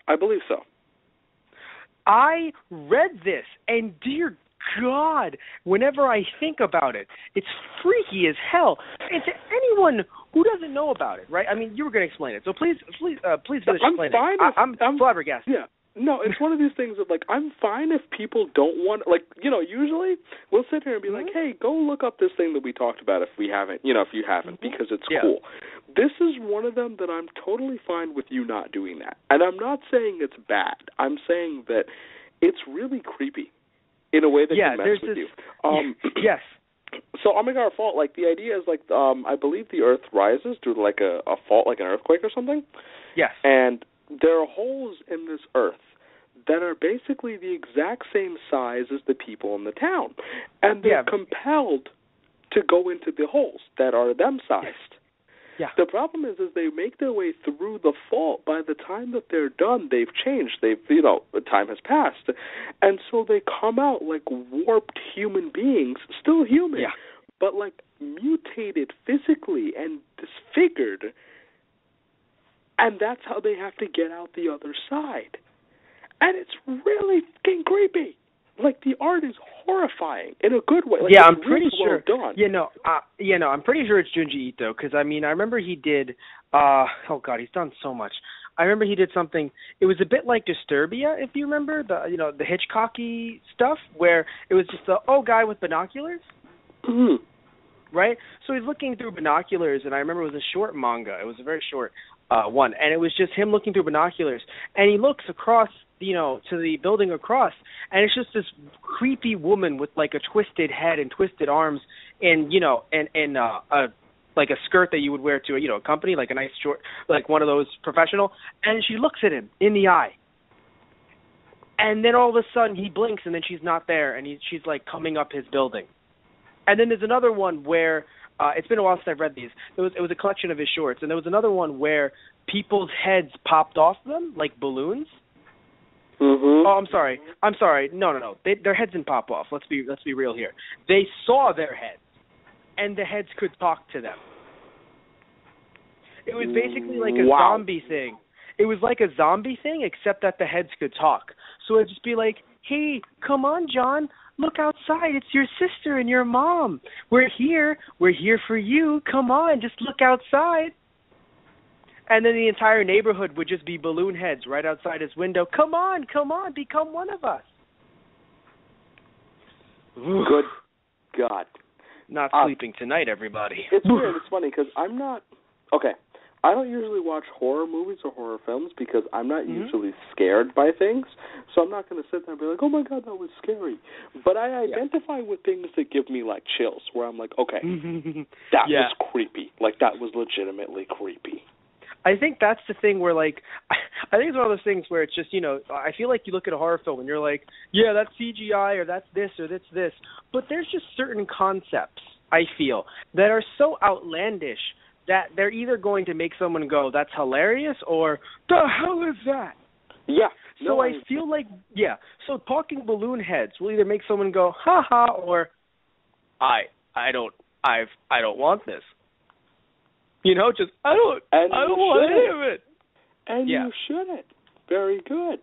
I believe so. I read this, and dear God, whenever I think about it, it's freaky as hell. And to anyone who doesn't know about it, right? I mean, you were going to explain it, so please finish explaining it. I'm flabbergasted. Yeah. No, it's one of these things that, like, I'm fine if people don't want, like, usually we'll sit here and be like, hey, go look up this thing that we talked about if we haven't, if you haven't, because it's cool. This is one of them that I'm totally fine with you not doing that. And I'm not saying it's bad. I'm saying that it's really creepy in a way that can mess with you. Yes. So Amigara Fault, like, the idea is, like, I believe the Earth rises due to, like, a fault, like an earthquake or something. Yes. And there are holes in this Earth that are basically the exact same size as the people in the town. And they're compelled to go into the holes that are them sized. Yeah. The problem is they make their way through the fault. By the time that they're done, they've changed. Time has passed. And so they come out like warped human beings, still human, but like mutated physically and disfigured. And that's how they have to get out the other side. And it's really fucking creepy. Like, the art is horrifying in a good way. Like, I'm pretty sure. Well done. I'm pretty sure it's Junji Ito, because, I mean, I remember he did, oh, God, he's done so much. I remember he did something, it was a bit like Disturbia, if you remember, the Hitchcocky stuff, where it was just guy with binoculars. Mm-hmm. Right? So he's looking through binoculars, and I remember it was a short manga. It was a very short one, and it was just him looking through binoculars, and he looks across, to the building across, and it's just this creepy woman with like a twisted head and twisted arms, and like a skirt that you would wear to a company, like a nice short, like one of those professional, and she looks at him in the eye, and then all of a sudden he blinks, and then she's not there, and she's like coming up his building. And then there's another one where it's been a while since I've read these. It was a collection of his shorts, and there was another one where people's heads popped off them like balloons. Mm-hmm. Oh, I'm sorry. No. Their heads didn't pop off. Let's be real here. They saw their heads, and the heads could talk to them. It was basically like a zombie thing. It was like a zombie thing, except that the heads could talk. So it'd just be like, hey, come on, John. Look outside. It's your sister and your mom. We're here. We're here for you. Come on. Just look outside. And then the entire neighborhood would just be balloon heads right outside his window. Come on. Become one of us. Good God. Not sleeping tonight, everybody. It's weird. It's funny because I'm not... Okay. I don't usually watch horror movies or horror films because I'm not usually scared by things. So I'm not going to sit there and be like, oh, my God, that was scary. But I identify with things that give me, like, chills, where I'm like, okay, that was creepy. Like, that was legitimately creepy. I think that's the thing where, like, I think it's one of those things where it's just, I feel like you look at a horror film and you're like, yeah, that's CGI or that's this or that's this. But there's just certain concepts I feel, that are so outlandish that they're either going to make someone go, that's hilarious, or, the hell is that? Yeah. So I feel like, so talking balloon heads will either make someone go, ha ha, or, I don't want this. You know, just, I don't want any of it. And you shouldn't. Very good.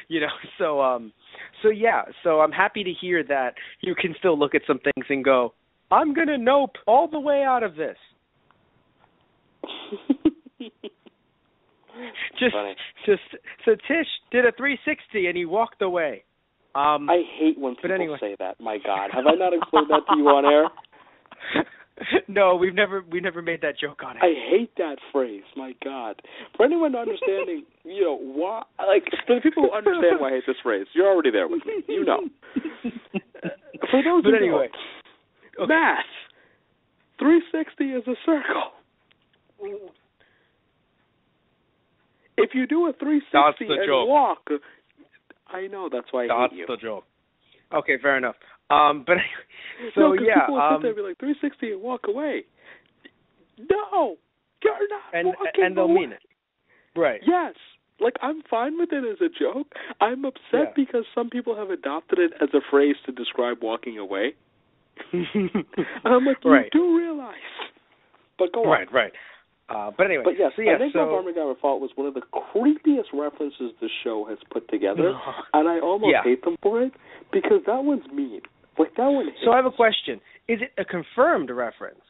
You know, so I'm happy to hear that you can still look at some things and go, I'm going to nope all the way out of this. So Tish did a 360 and he walked away. I hate when people say that. My God, have I not explained that to you on air? No, we've never made that joke on it. I hate that phrase. My God, for anyone understanding, you know, why? Like for the people who understand why I hate this phrase, you're already there with me. You know. For those who anyway, know, math, 360 is a circle. If you do a 360 and joke. walk, I know that's why I hate you. That's the joke. Okay, fair enough. But so people will sit there and be like 360 and walk away. No, you're not walking and they'll away. mean it. Right. Yes. Like, I'm fine with it as a joke. I'm upset because some people have adopted it as a phrase to describe walking away. And I'm like, you do realize. But go on. Right. But anyway. But yes, I think Armigara Fault was one of the creepiest references the show has put together. And I almost hate them for it because that one's mean. Like, that one hits. So I have a question. Is it a confirmed reference?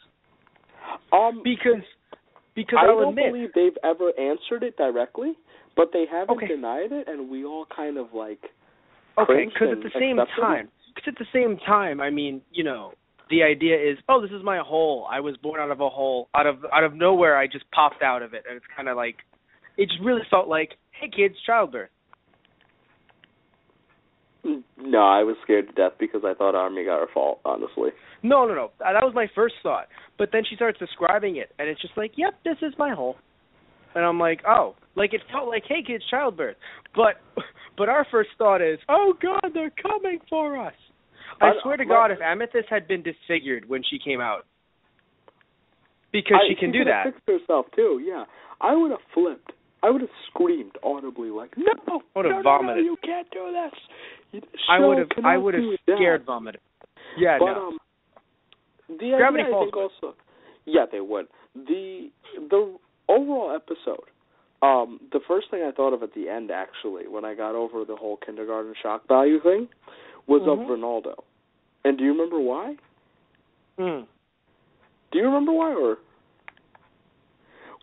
Because I don't believe they've ever answered it directly, but they haven't denied it, and we all kind of like. Okay, because at the same time, I mean, you know, the idea is, this is my hole. I was born out of a hole. Out of nowhere, I just popped out of it, and it's kind of like, it just really felt like, hey kids, childbirth. No, I was scared to death because I thought Army got her fault, honestly. No. That was my first thought. But then she starts describing it, and it's just like, yep, this is my hole. And I'm like, oh. Like, it felt like, hey, kids, childbirth. But our first thought is, oh, God, they're coming for us. I swear to God, if Amethyst had been disfigured when she came out, because she can do that. She fixed herself, too, yeah. I would have flipped. I would have screamed audibly like, no, you can't do this. I would have scared vomited. Yeah, but, no. The Gravity idea, Falls. I think also, yeah, they would. The overall episode, the first thing I thought of at the end, actually, when I got over the whole kindergarten shock value thing, was of Ronaldo. And do you remember why? Do you remember why, or?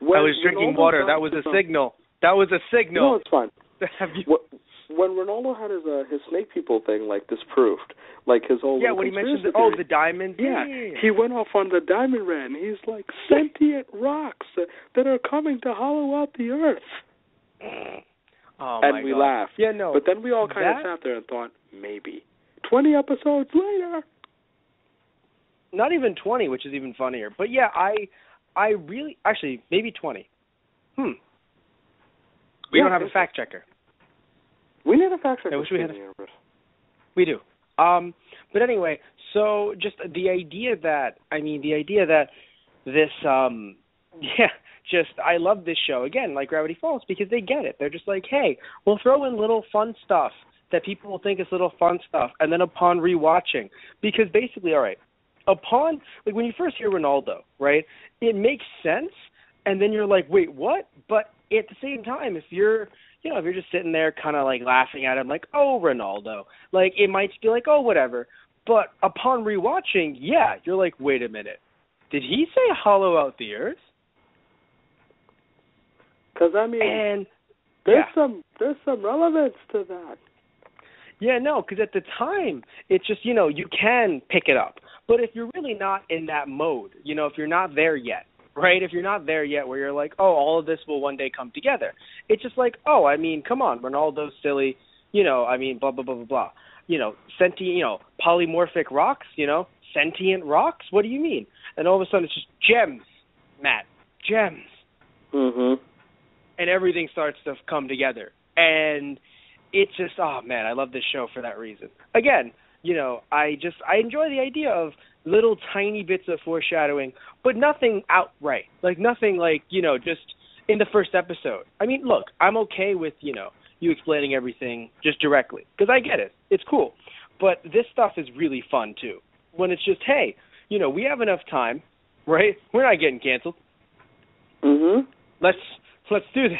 I was drinking water. That was a signal. No, it's fine. When Ronaldo had his snake people thing, like, disproved, like his whole when he mentioned the diamonds. Yeah, he went off on the diamond ran. He's like, sentient rocks that are coming to hollow out the earth. Oh, and we laughed. Yeah, no. But then we all kind of sat there and thought, maybe. 20 episodes later. Not even 20, which is even funnier. But yeah, I really, actually, maybe 20. We don't have a fact checker. We need a fact checker. I wish we had. We do. But anyway, so just the idea that this, I love this show again, like Gravity Falls, because they get it. They're just like, hey, we'll throw in little fun stuff that people will think is little fun stuff, and then upon rewatching, because basically, all right, upon, like, when you first hear Ronaldo, right, it makes sense, and then you're like, wait, what? But at the same time, if you're just sitting there kind of like laughing at him, like, oh, Ronaldo, like, it might be like, oh, whatever. But upon rewatching, you're like, wait a minute, did he say hollow out the earth? Because, I mean, there's some relevance to that. Yeah, no, because at the time, it's just, you can pick it up. But if you're really not in that mode, if you're not there yet, right? If you're not there yet where you're like, oh, all of this will one day come together. It's just like, oh, I mean, come on, Ronaldo's silly, blah, blah, blah, blah, blah. Sentient, polymorphic rocks, sentient rocks? What do you mean? And all of a sudden it's just gems, Matt, gems. Mm-hmm. And everything starts to come together. And it's just, oh, man, I love this show for that reason. Again, I enjoy the idea of little tiny bits of foreshadowing, but nothing outright. Like nothing like, just in the first episode. I mean, look, I'm okay with, you explaining everything just directly, because I get it. It's cool. But this stuff is really fun, too. When it's just, hey, we have enough time, right? We're not getting canceled. Mhm. Let's do this.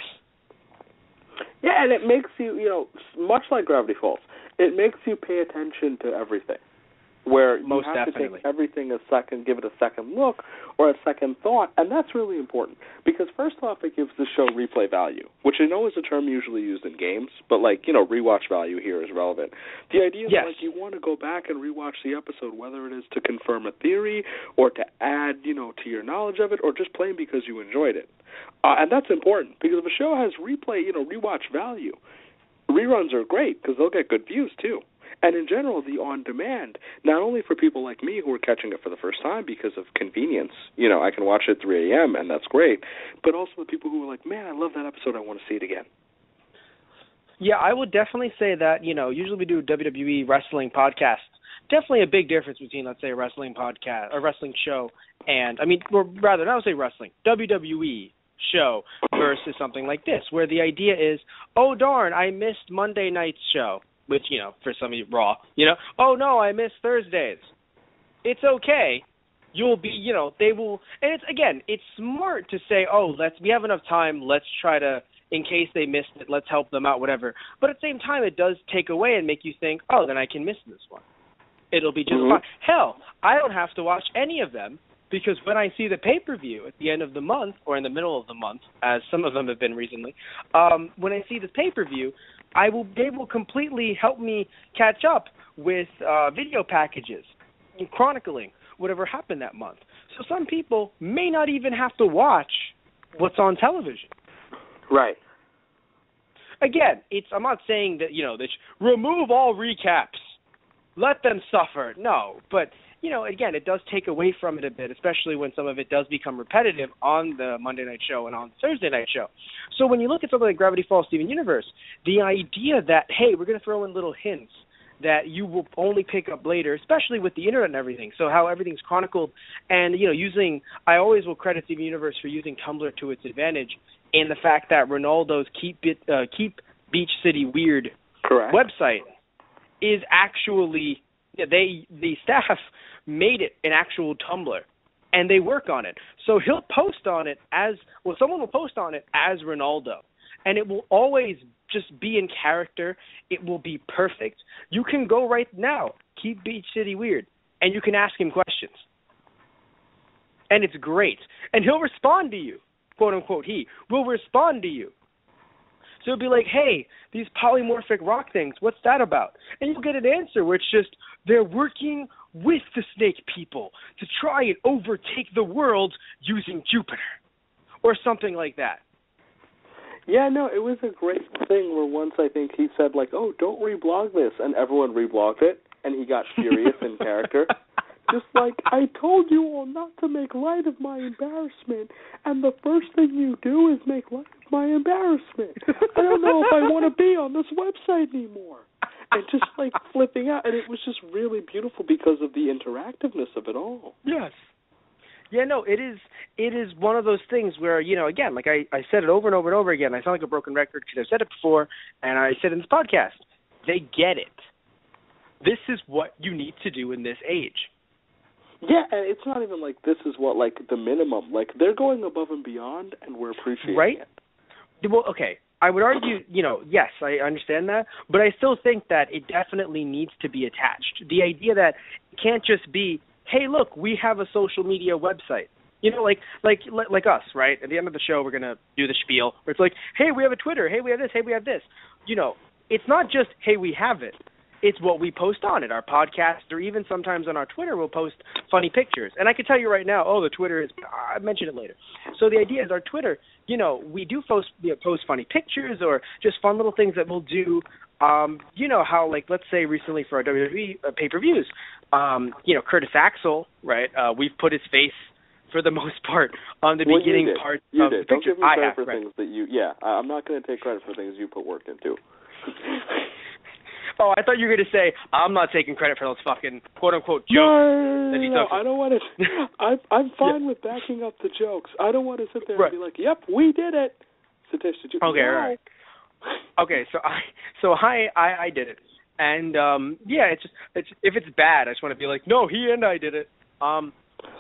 Yeah, and it makes you, much like Gravity Falls, it makes you pay attention to everything. Where you Most have definitely. to take everything give it a second look or a second thought, and that's really important. Because first off, it gives the show replay value, which I know is a term usually used in games, but rewatch value here is relevant. The idea is you want to go back and rewatch the episode, whether it is to confirm a theory or to add, to your knowledge of it, or just plain because you enjoyed it. And that's important, because if a show has rewatch value, reruns are great because they'll get good views too. And in general, the on-demand, not only for people like me who are catching it for the first time because of convenience, I can watch it at 3 a.m. and that's great, but also the people who are like, man, I love that episode, I want to see it again. Yeah, I would definitely say that, usually we do WWE wrestling podcasts. Definitely a big difference between, let's say, a wrestling podcast, a wrestling show, and, or rather, not say wrestling, WWE show versus something like this, where the idea is, oh, darn, I missed Monday night's show. Which, for some of you, Raw, oh, no, I missed Thursdays. It's okay. You'll be, they will, and it's smart to say, oh, we have enough time, let's try to, in case they missed it, let's help them out, whatever. But at the same time, it does take away and make you think, oh, then I can miss this one. It'll be just fine. Hell, I don't have to watch any of them, because when I see the pay-per-view at the end of the month, or in the middle of the month, as some of them have been recently, when I see the pay-per-view, they will completely help me catch up with video packages and chronicling whatever happened that month. So some people may not even have to watch what's on television. Right. Again, I'm not saying that, they should remove all recaps. Let them suffer. No, but, again, it does take away from it a bit, especially when some of it does become repetitive on the Monday night show and on the Thursday night show. So when you look at something like Gravity Falls Steven Universe, the idea that, hey, we're going to throw in little hints that you will only pick up later, especially with the internet and everything, so how everything's chronicled, and, I always will credit Steven Universe for using Tumblr to its advantage in the fact that Ronaldo's Keep Beach City Weird website is actually, the staff made it an actual Tumblr, and they work on it. So he'll post on it someone will post on it as Ronaldo, and it will always just be in character. It will be perfect. You can go right now, Keep Beach City Weird, and you can ask him questions. And it's great. And he'll respond to you, quote unquote, he will respond to you. So it'll be like, hey, these polymorphic rock things, what's that about? And you'll get an answer where it's just, they're working with the snake people to try and overtake the world using Jupiter. Or something like that. Yeah, no, it was a great thing where once I think he said, oh, don't reblog this, and everyone reblogged it, and he got furious in character. Just like, I told you all not to make light of my embarrassment, and the first thing you do is make light of my embarrassment. I don't know if I want to be on this website anymore. And just, flipping out. And it was just really beautiful because of the interactiveness of it all. Yes. Yeah, no, it is one of those things where, again, I said it over and over and over again. I sound like a broken record because I've said it before, and I said it in this podcast. They get it. This is what you need to do in this age. Yeah, and it's not even this is what, the minimum. They're going above and beyond, and we're appreciating it. Well, okay. I would argue, yes, I understand that, but I still think that it definitely needs to be attached. The idea that it can't just be, hey, look, we have a social media website. Like us, right? At the end of the show, we're going to do the spiel where it's like, hey, we have a Twitter. Hey, we have this. Hey, we have this. It's not just, hey, we have it. It's what we post on it, our podcast, or even sometimes on our Twitter we'll post funny pictures. And I can tell you right now, the Twitter is, I'll mention it later. So the idea is our Twitter, we do post funny pictures or just fun little things that we'll do. How, let's say recently for our WWE pay-per-views, Curtis Axel, right, we've put his face for the most part on the beginning part of the picture. Don't give me credit for things that you, I'm not going to take credit for things you put work into. Oh, I thought you were going to say, I'm not taking credit for those fucking quote-unquote jokes. No, I don't want to. I'm fine with backing up the jokes. I don't want to sit there and be like, yep, we did it. Satish, did you? Okay, all right. Okay, so I did it. And, it's just, if it's bad, I just want to be like, no, he and I did it. I'm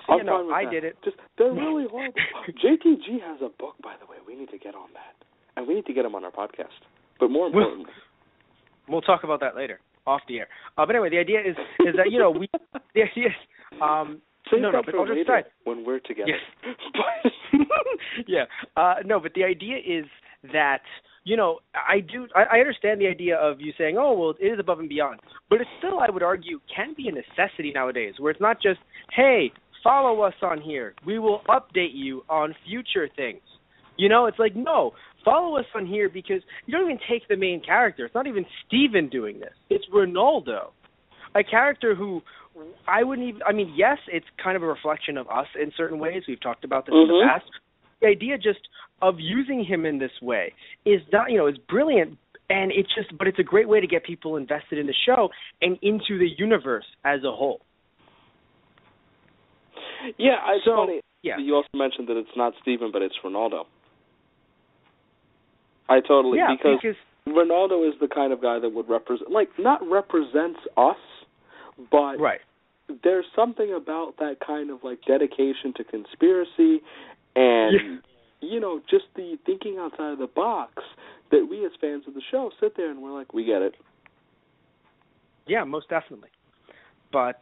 fine with I that. did it. Just, they're really horrible. JTG has a book, by the way. We need to get on that. And we need to get him on our podcast. But more importantly, we'll talk about that later, off the air. But anyway, the idea is that the idea is but I'll just start when we're together. Yes. Yeah. But the idea is that I understand the idea of you saying, oh well, it is above and beyond, but it's still, I would argue, can be a necessity nowadays, where it's not just, hey, follow us on here, we will update you on future things. It's like, no, follow us on here because you don't even take the main character. It's not even Steven doing this. It's Ronaldo, a character who yes, it's kind of a reflection of us in certain ways. We've talked about this in the past. The idea just of using him in this way is not, is brilliant, and but it's a great way to get people invested in the show and into the universe as a whole. Yeah, it's funny. Yeah. You also mentioned that it's not Steven, but it's Ronaldo. Because Ronaldo is the kind of guy that would not represents us, but there's something about that kind of dedication to conspiracy and just the thinking outside of the box that we as fans of the show sit there and we're like, we get it. Yeah, most definitely. But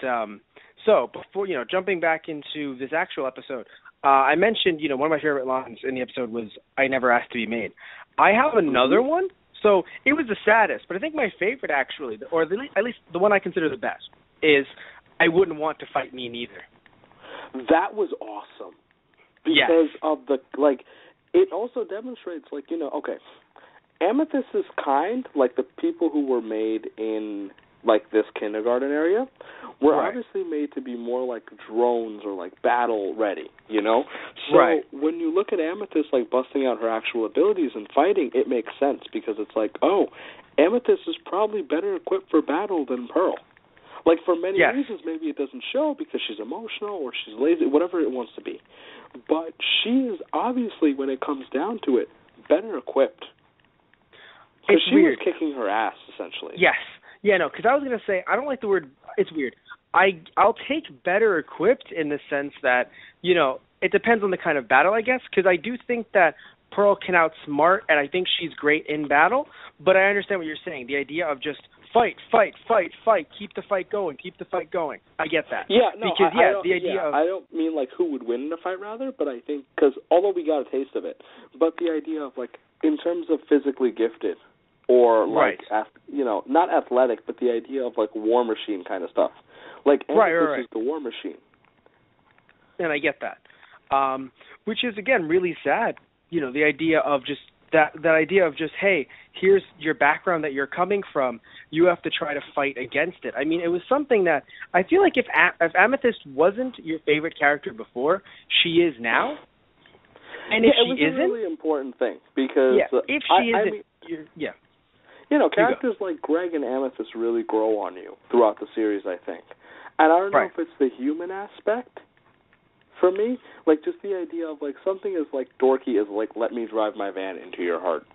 so before jumping back into this actual episode, I mentioned one of my favorite lines in the episode was, "I never asked to be made." I have another one. So it was the saddest, but I think my favorite actually, or at least the one I consider the best, is, "I wouldn't want to fight me neither." That was awesome. Because of the, it also demonstrates, Amethyst is kind, the people who were made in, this kindergarten area were obviously made to be more like drones or, battle ready, So when you look at Amethyst, busting out her actual abilities and fighting, it makes sense because it's Amethyst is probably better equipped for battle than Pearl. For many reasons, maybe it doesn't show because she's emotional or she's lazy, whatever it wants to be. But she is obviously, when it comes down to it, better equipped. Because she was kicking her ass, essentially. Yes. Yeah, no, because I was going to say, I don't like the word, it's weird. I'll take better equipped in the sense that, it depends on the kind of battle, I guess, because I do think that Pearl can outsmart, and I think she's great in battle, but I understand what you're saying, the idea of just fight, keep the fight going. I get that. Yeah, no, because, the idea of... I don't mean, who would win in a fight, rather, but I think, because, although we got a taste of it, but the idea of, in terms of physically gifted, or, not athletic, but the idea of, War Machine kind of stuff. Amethyst is the War Machine. And I get that. Which is, again, really sad. The idea of just that idea of just, hey, here's your background that you're coming from. You have to try to fight against it. I mean, it was something that I feel like if Amethyst wasn't your favorite character before, she is now. And if she isn't, it was a really important thing because if she isn't, characters like Greg and Amethyst really grow on you throughout the series, I think. And I don't know if it's the human aspect. For me, just the idea of, something as, dorky as, let me drive my van into your heart.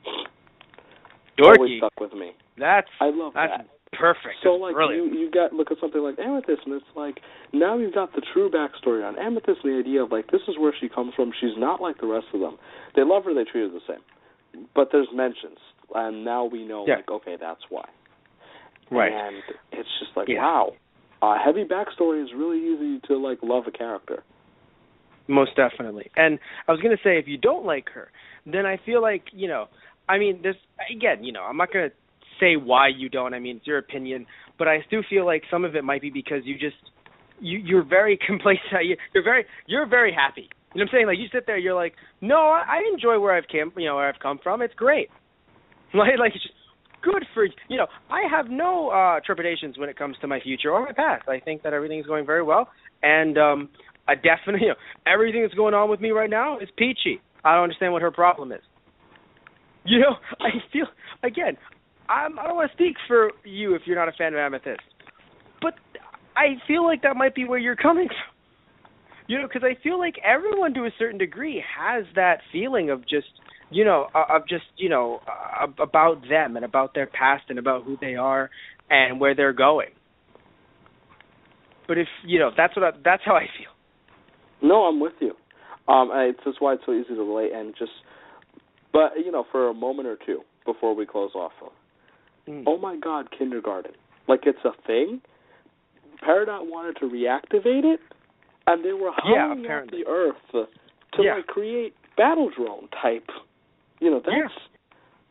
Dorky? Always stuck with me. I love that. Perfect. So, you look at something like Amethyst, and it's now you've got the true backstory on Amethyst, and the idea of, this is where she comes from. She's not like the rest of them. They love her, they treat her the same. But there's mentions, and now we know, okay, that's why. Right. And it's just wow. Heavy backstory is really easy to, love a character. Most definitely. And I was going to say, if you don't like her, then I feel like, there's, again, I'm not going to say why you don't. I mean, it's your opinion. But I do feel like some of it might be because you're very complacent. You're very happy. You know what I'm saying? You sit there, you're like, no, I enjoy where I've come from. It's great. It's just good for, I have no trepidations when it comes to my future or my past. I think that everything's going very well. And, I definitely, everything that's going on with me right now is peachy. I don't understand what her problem is. I feel, again, I don't want to speak for you if you're not a fan of Amethyst, but I feel like that might be where you're coming from. Because I feel like everyone to a certain degree has that feeling of just, about them and about their past and about who they are and where they're going. But if, that's how I feel. No, I'm with you. It's just why it's so easy to relate but, for a moment or two before we close off, oh my God, kindergarten. Like it's a thing? Peridot wanted to reactivate it? And they were howling at the Earth to create battle drone type.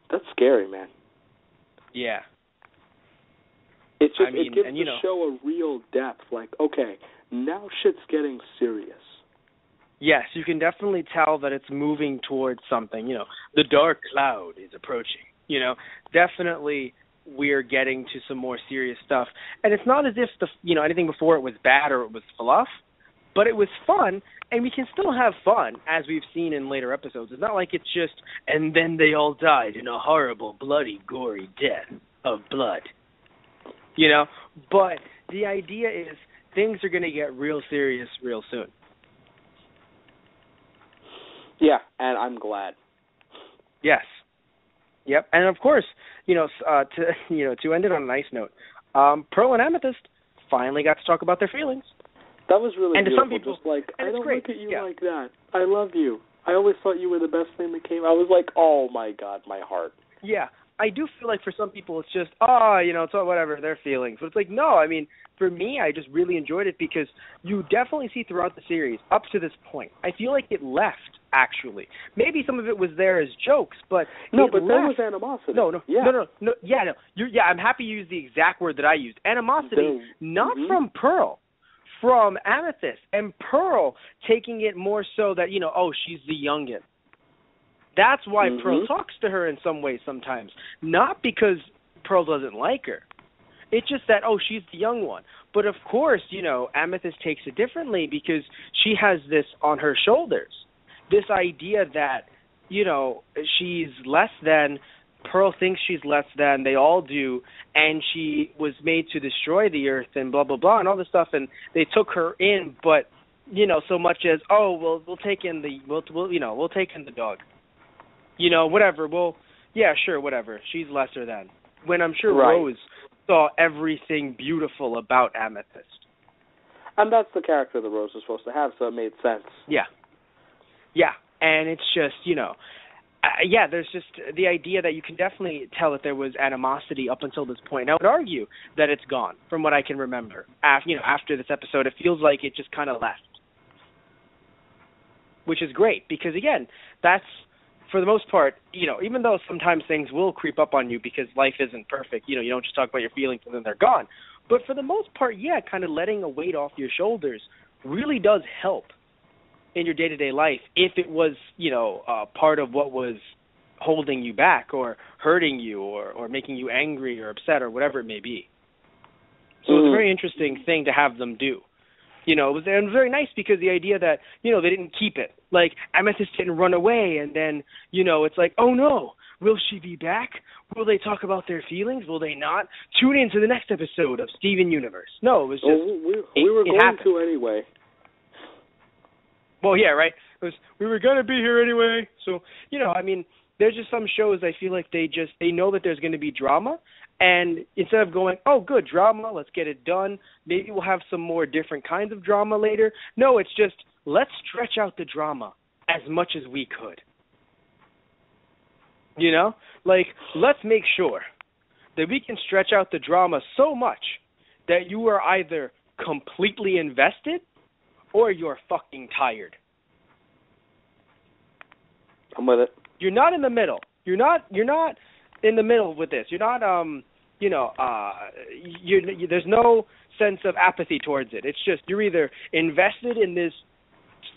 That's scary, man. Yeah. It gives the show a real depth. Like, okay, now shit's getting serious. Yes, you can definitely tell that it's moving towards something. The dark cloud is approaching. Definitely we're getting to some more serious stuff. And it's not as if anything before it was bad or it was fluff. But it was fun, and we can still have fun, as we've seen in later episodes. It's not like it's just, and then they all died in a horrible, bloody, gory death of blood. But the idea is things are going to get real serious real soon. Yeah, and I'm glad. Yes. Yep, and of course, to end it on a nice note, Pearl and Amethyst finally got to talk about their feelings. That was really and beautiful. To some people, just like, I don't great. Look at you like that. I love you. I always thought you were the best thing that came. I was like, oh my God, my heart. Yeah, I do feel like for some people it's just, it's all whatever, their feelings. But it's like, no, I mean, for me, I just really enjoyed it because you definitely see throughout the series, up to this point, I feel like it left, actually. Maybe some of it was there as jokes, but there was left. animosity. No. I'm happy you used the exact word that I used. Animosity, not from Pearl. From Amethyst, and Pearl taking it more so that, she's the youngin'. That's why Pearl talks to her in some ways sometimes. Not because Pearl doesn't like her. It's just that, she's the young one. But of course, Amethyst takes it differently because she has this on her shoulders. This idea that, she's less than, Pearl thinks she's less than, they all do, and she was made to destroy the Earth and blah, blah, blah, and all this stuff, and they took her in, but, so much as, we'll take in we'll take in the dog. Whatever, whatever, she's lesser than. When I'm sure Rose saw everything beautiful about Amethyst. And that's the character that Rose is supposed to have, so it made sense. Yeah, and it's just, there's just the idea that you can definitely tell that there was animosity up until this point. And I would argue that it's gone, from what I can remember. After this episode, it feels like it just kind of left. Which is great, because, again, that's, for the most part, even though sometimes things will creep up on you because life isn't perfect, you don't just talk about your feelings and then they're gone. But for the most part, kind of letting a weight off your shoulders really does help in your day-to-day life if it was, part of what was holding you back or hurting you or making you angry or upset or whatever it may be. So it's a very interesting thing to have them do. It was very nice because the idea that, they didn't keep it. Like, Amethyst didn't run away and then, it's like, oh no, will she be back? Will they talk about their feelings? Will they not? Tune in to the next episode of Steven Universe. No, it was just... we were going to anyway. Well, yeah, right? We were going to be here anyway. So, there's just some shows I feel like they know that there's going to be drama. And instead of going, good, drama, let's get it done. Maybe we'll have some more different kinds of drama later. No, it's just, let's stretch out the drama as much as we could. Let's make sure that we can stretch out the drama so much that you are either completely invested or you're fucking tired. I'm with it. You're not in the middle. You're not in the middle with this. You're not there's no sense of apathy towards it. It's just you're either invested in this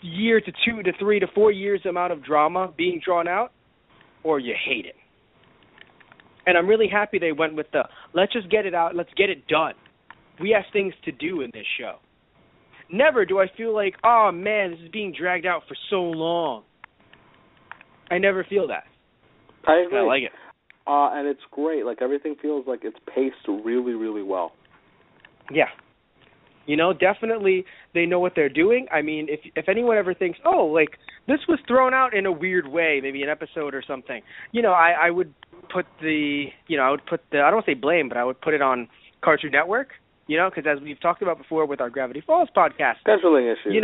year to 2 to 3 to 4 years amount of drama being drawn out, or you hate it. And I'm really happy they went with let's just get it out, let's get it done. We have things to do in this show. Never do I feel like, oh man, this is being dragged out for so long. I never feel that. I agree. I like it. and it's great. Like, everything feels like it's paced really, really well. Yeah. Definitely they know what they're doing. I mean, if anyone ever thinks, oh, like, this was thrown out in a weird way, maybe an episode or something, I would put I don't want to say blame, but I would put it on Cartoon Network, because as we've talked about before with our Gravity Falls podcast. Scheduling issues.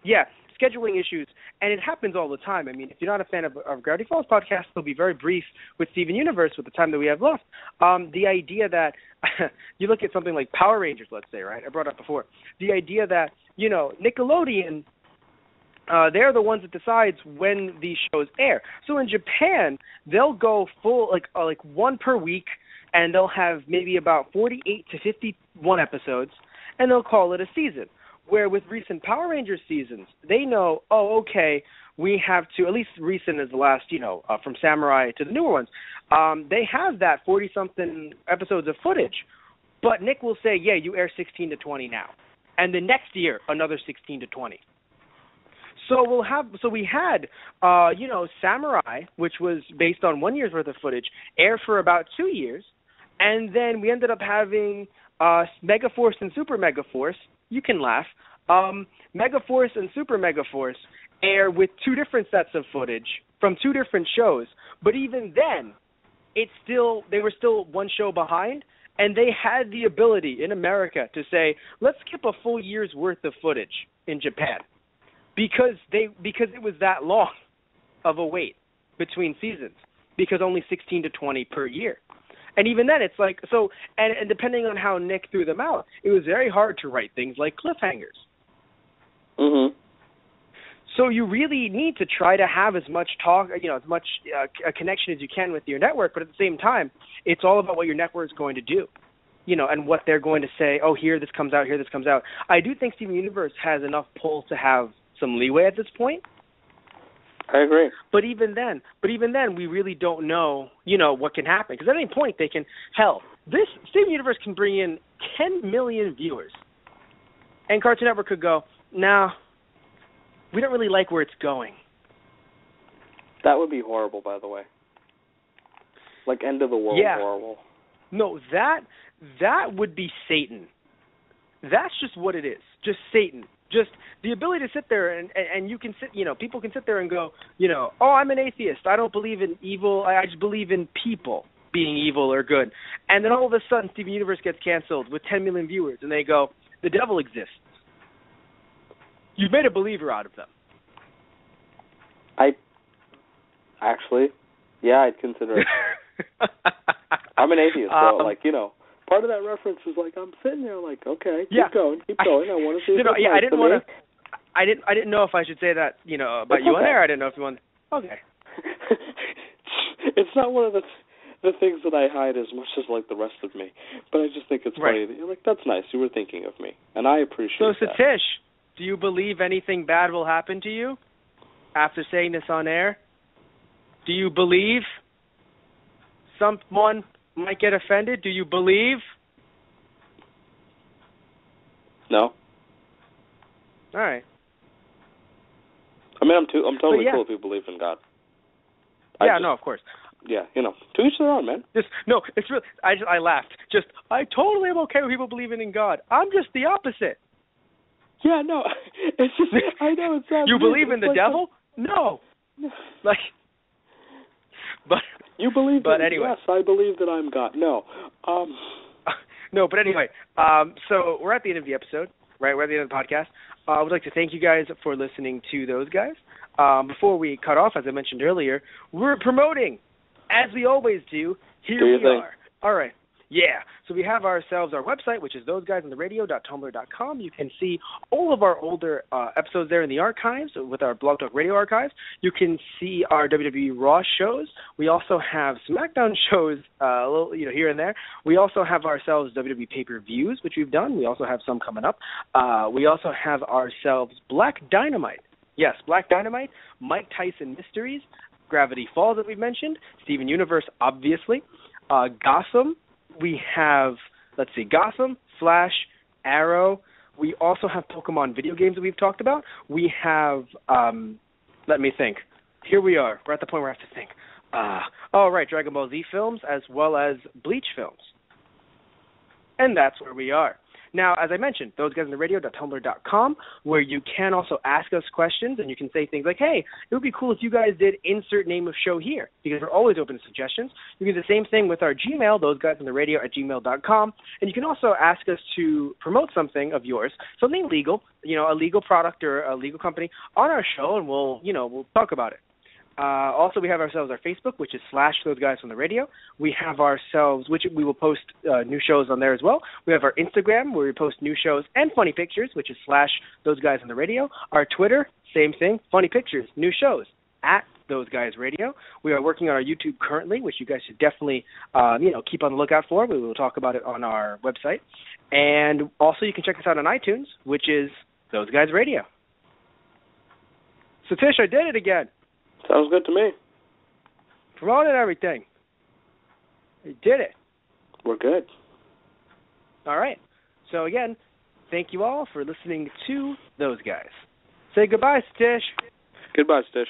Yeah, scheduling issues. And it happens all the time. I mean, if you're not a fan of Gravity Falls podcast, they'll be very brief with Steven Universe with the time that we have left. The idea that you look at something like Power Rangers, let's say, right? I brought up before. The idea that, Nickelodeon, they're the ones that decides when these shows air. So in Japan, they'll go full, like one per week, and they'll have maybe about 48 to 51 episodes, and they'll call it a season. Where with recent Power Rangers seasons, they know, we have to, at least recent as the last, from Samurai to the newer ones, they have that 40-something episodes of footage. But Nick will say, yeah, you air 16 to 20 now. And the next year, another 16 to 20. So we had, Samurai, which was based on 1 year's worth of footage, air for about 2 years. And then we ended up having Megaforce and Super Megaforce. You can laugh. Megaforce and Super Megaforce air with two different sets of footage from two different shows. But even then, they were still one show behind, and they had the ability in America to say, let's skip a full year's worth of footage in Japan, because it was that long of a wait between seasons, because only 16 to 20 per year. And even then, it's like, so, and depending on how Nick threw them out, it was very hard to write things like cliffhangers. Mm-hmm. So you really need to try to have as much talk, as much a connection as you can with your network, but at the same time, it's all about what your network is going to do, and what they're going to say, oh, here this comes out, here this comes out. I do think Steven Universe has enough pull to have some leeway at this point. I agree. But even then, we really don't know, what can happen. Because at any point, this Steven Universe can bring in 10 million viewers. And Cartoon Network could go, nah, we don't really like where it's going. That would be horrible, by the way. Like, end of the world horrible. No, that would be Satan. That's just what it is. Just Satan. Just the ability to sit there and you can sit, people can sit there and go, oh, I'm an atheist. I don't believe in evil. I just believe in people being evil or good. And then all of a sudden, Steven Universe gets canceled with 10 million viewers, and they go, the devil exists. You've made a believer out of them. I'd consider it. I'm an atheist, so, part of that reference is like, I'm sitting there like, okay, keep going. I want to see what I didn't want to. I didn't know if I should say that, about you on air. I didn't know if you want. Okay. It's not one of the things that I hide as much as like the rest of me, but I just think it's funny that you're like, that's nice. You were thinking of me, and I appreciate that. So Satish, do you believe anything bad will happen to you after saying this on air? Do you believe someone might get offended? Do you believe? No. All right. I mean, I'm totally cool if you believe in God. Of course. Yeah, to each their own, man. It's real. I laughed. I totally am okay with people believing in God. I'm just the opposite. Yeah, no. It's just, I know it's not. You believe in the devil? No. But you believe. But anyway, yes, I believe that I'm God. No. No, but anyway. So we're at the end of the episode, right? We're at the end of the podcast. I would like to thank you guys for listening to those guys. Before we cut off, as I mentioned earlier, we're promoting, as we always do. Here we are. All right. Yeah. So we have ourselves our website, which is thoseguysintheradio.tumblr.com. You can see all of our older episodes there in the archives with our Blog Talk Radio archives. You can see our WWE Raw shows. We also have SmackDown shows, a little, here and there. We also have ourselves WWE pay-per-views, which we've done. We also have some coming up. We also have ourselves Black Dynamite. Yes, Black Dynamite, Mike Tyson Mysteries, Gravity Falls that we've mentioned, Steven Universe, obviously, Gotham. We have, Gotham, Flash, Arrow. We also have Pokemon video games that we've talked about. We have, let me think. Here we are. We're at the point where I have to think. Dragon Ball Z films as well as Bleach films. And that's where we are. Now, as I mentioned, thoseguysintheradio.tumblr.com, where you can also ask us questions, and you can say things like, hey, it would be cool if you guys did insert name of show here, because we're always open to suggestions. You can do the same thing with our Gmail, thoseguysintheradio@gmail.com, and you can also ask us to promote something of yours, something legal, a legal product or a legal company on our show, and we'll talk about it. Also, we have ourselves our Facebook, which is /ThoseGuysFromTheRadio. We have ourselves, which we will post new shows on there as well. We have our Instagram, where we post new shows and funny pictures, which is /ThoseGuysFromTheRadio. Our Twitter, same thing, funny pictures, new shows, @ThoseGuysRadio. We are working on our YouTube currently, which you guys should definitely, keep on the lookout for. We will talk about it on our website. And also, you can check us out on iTunes, which is Those Guys Radio. So, Tish, I did it again. Sounds good to me. Promoted everything. We did it. We're good. All right. So, again, thank you all for listening to Those Guys. Say goodbye, Stitch. Goodbye, Stitch.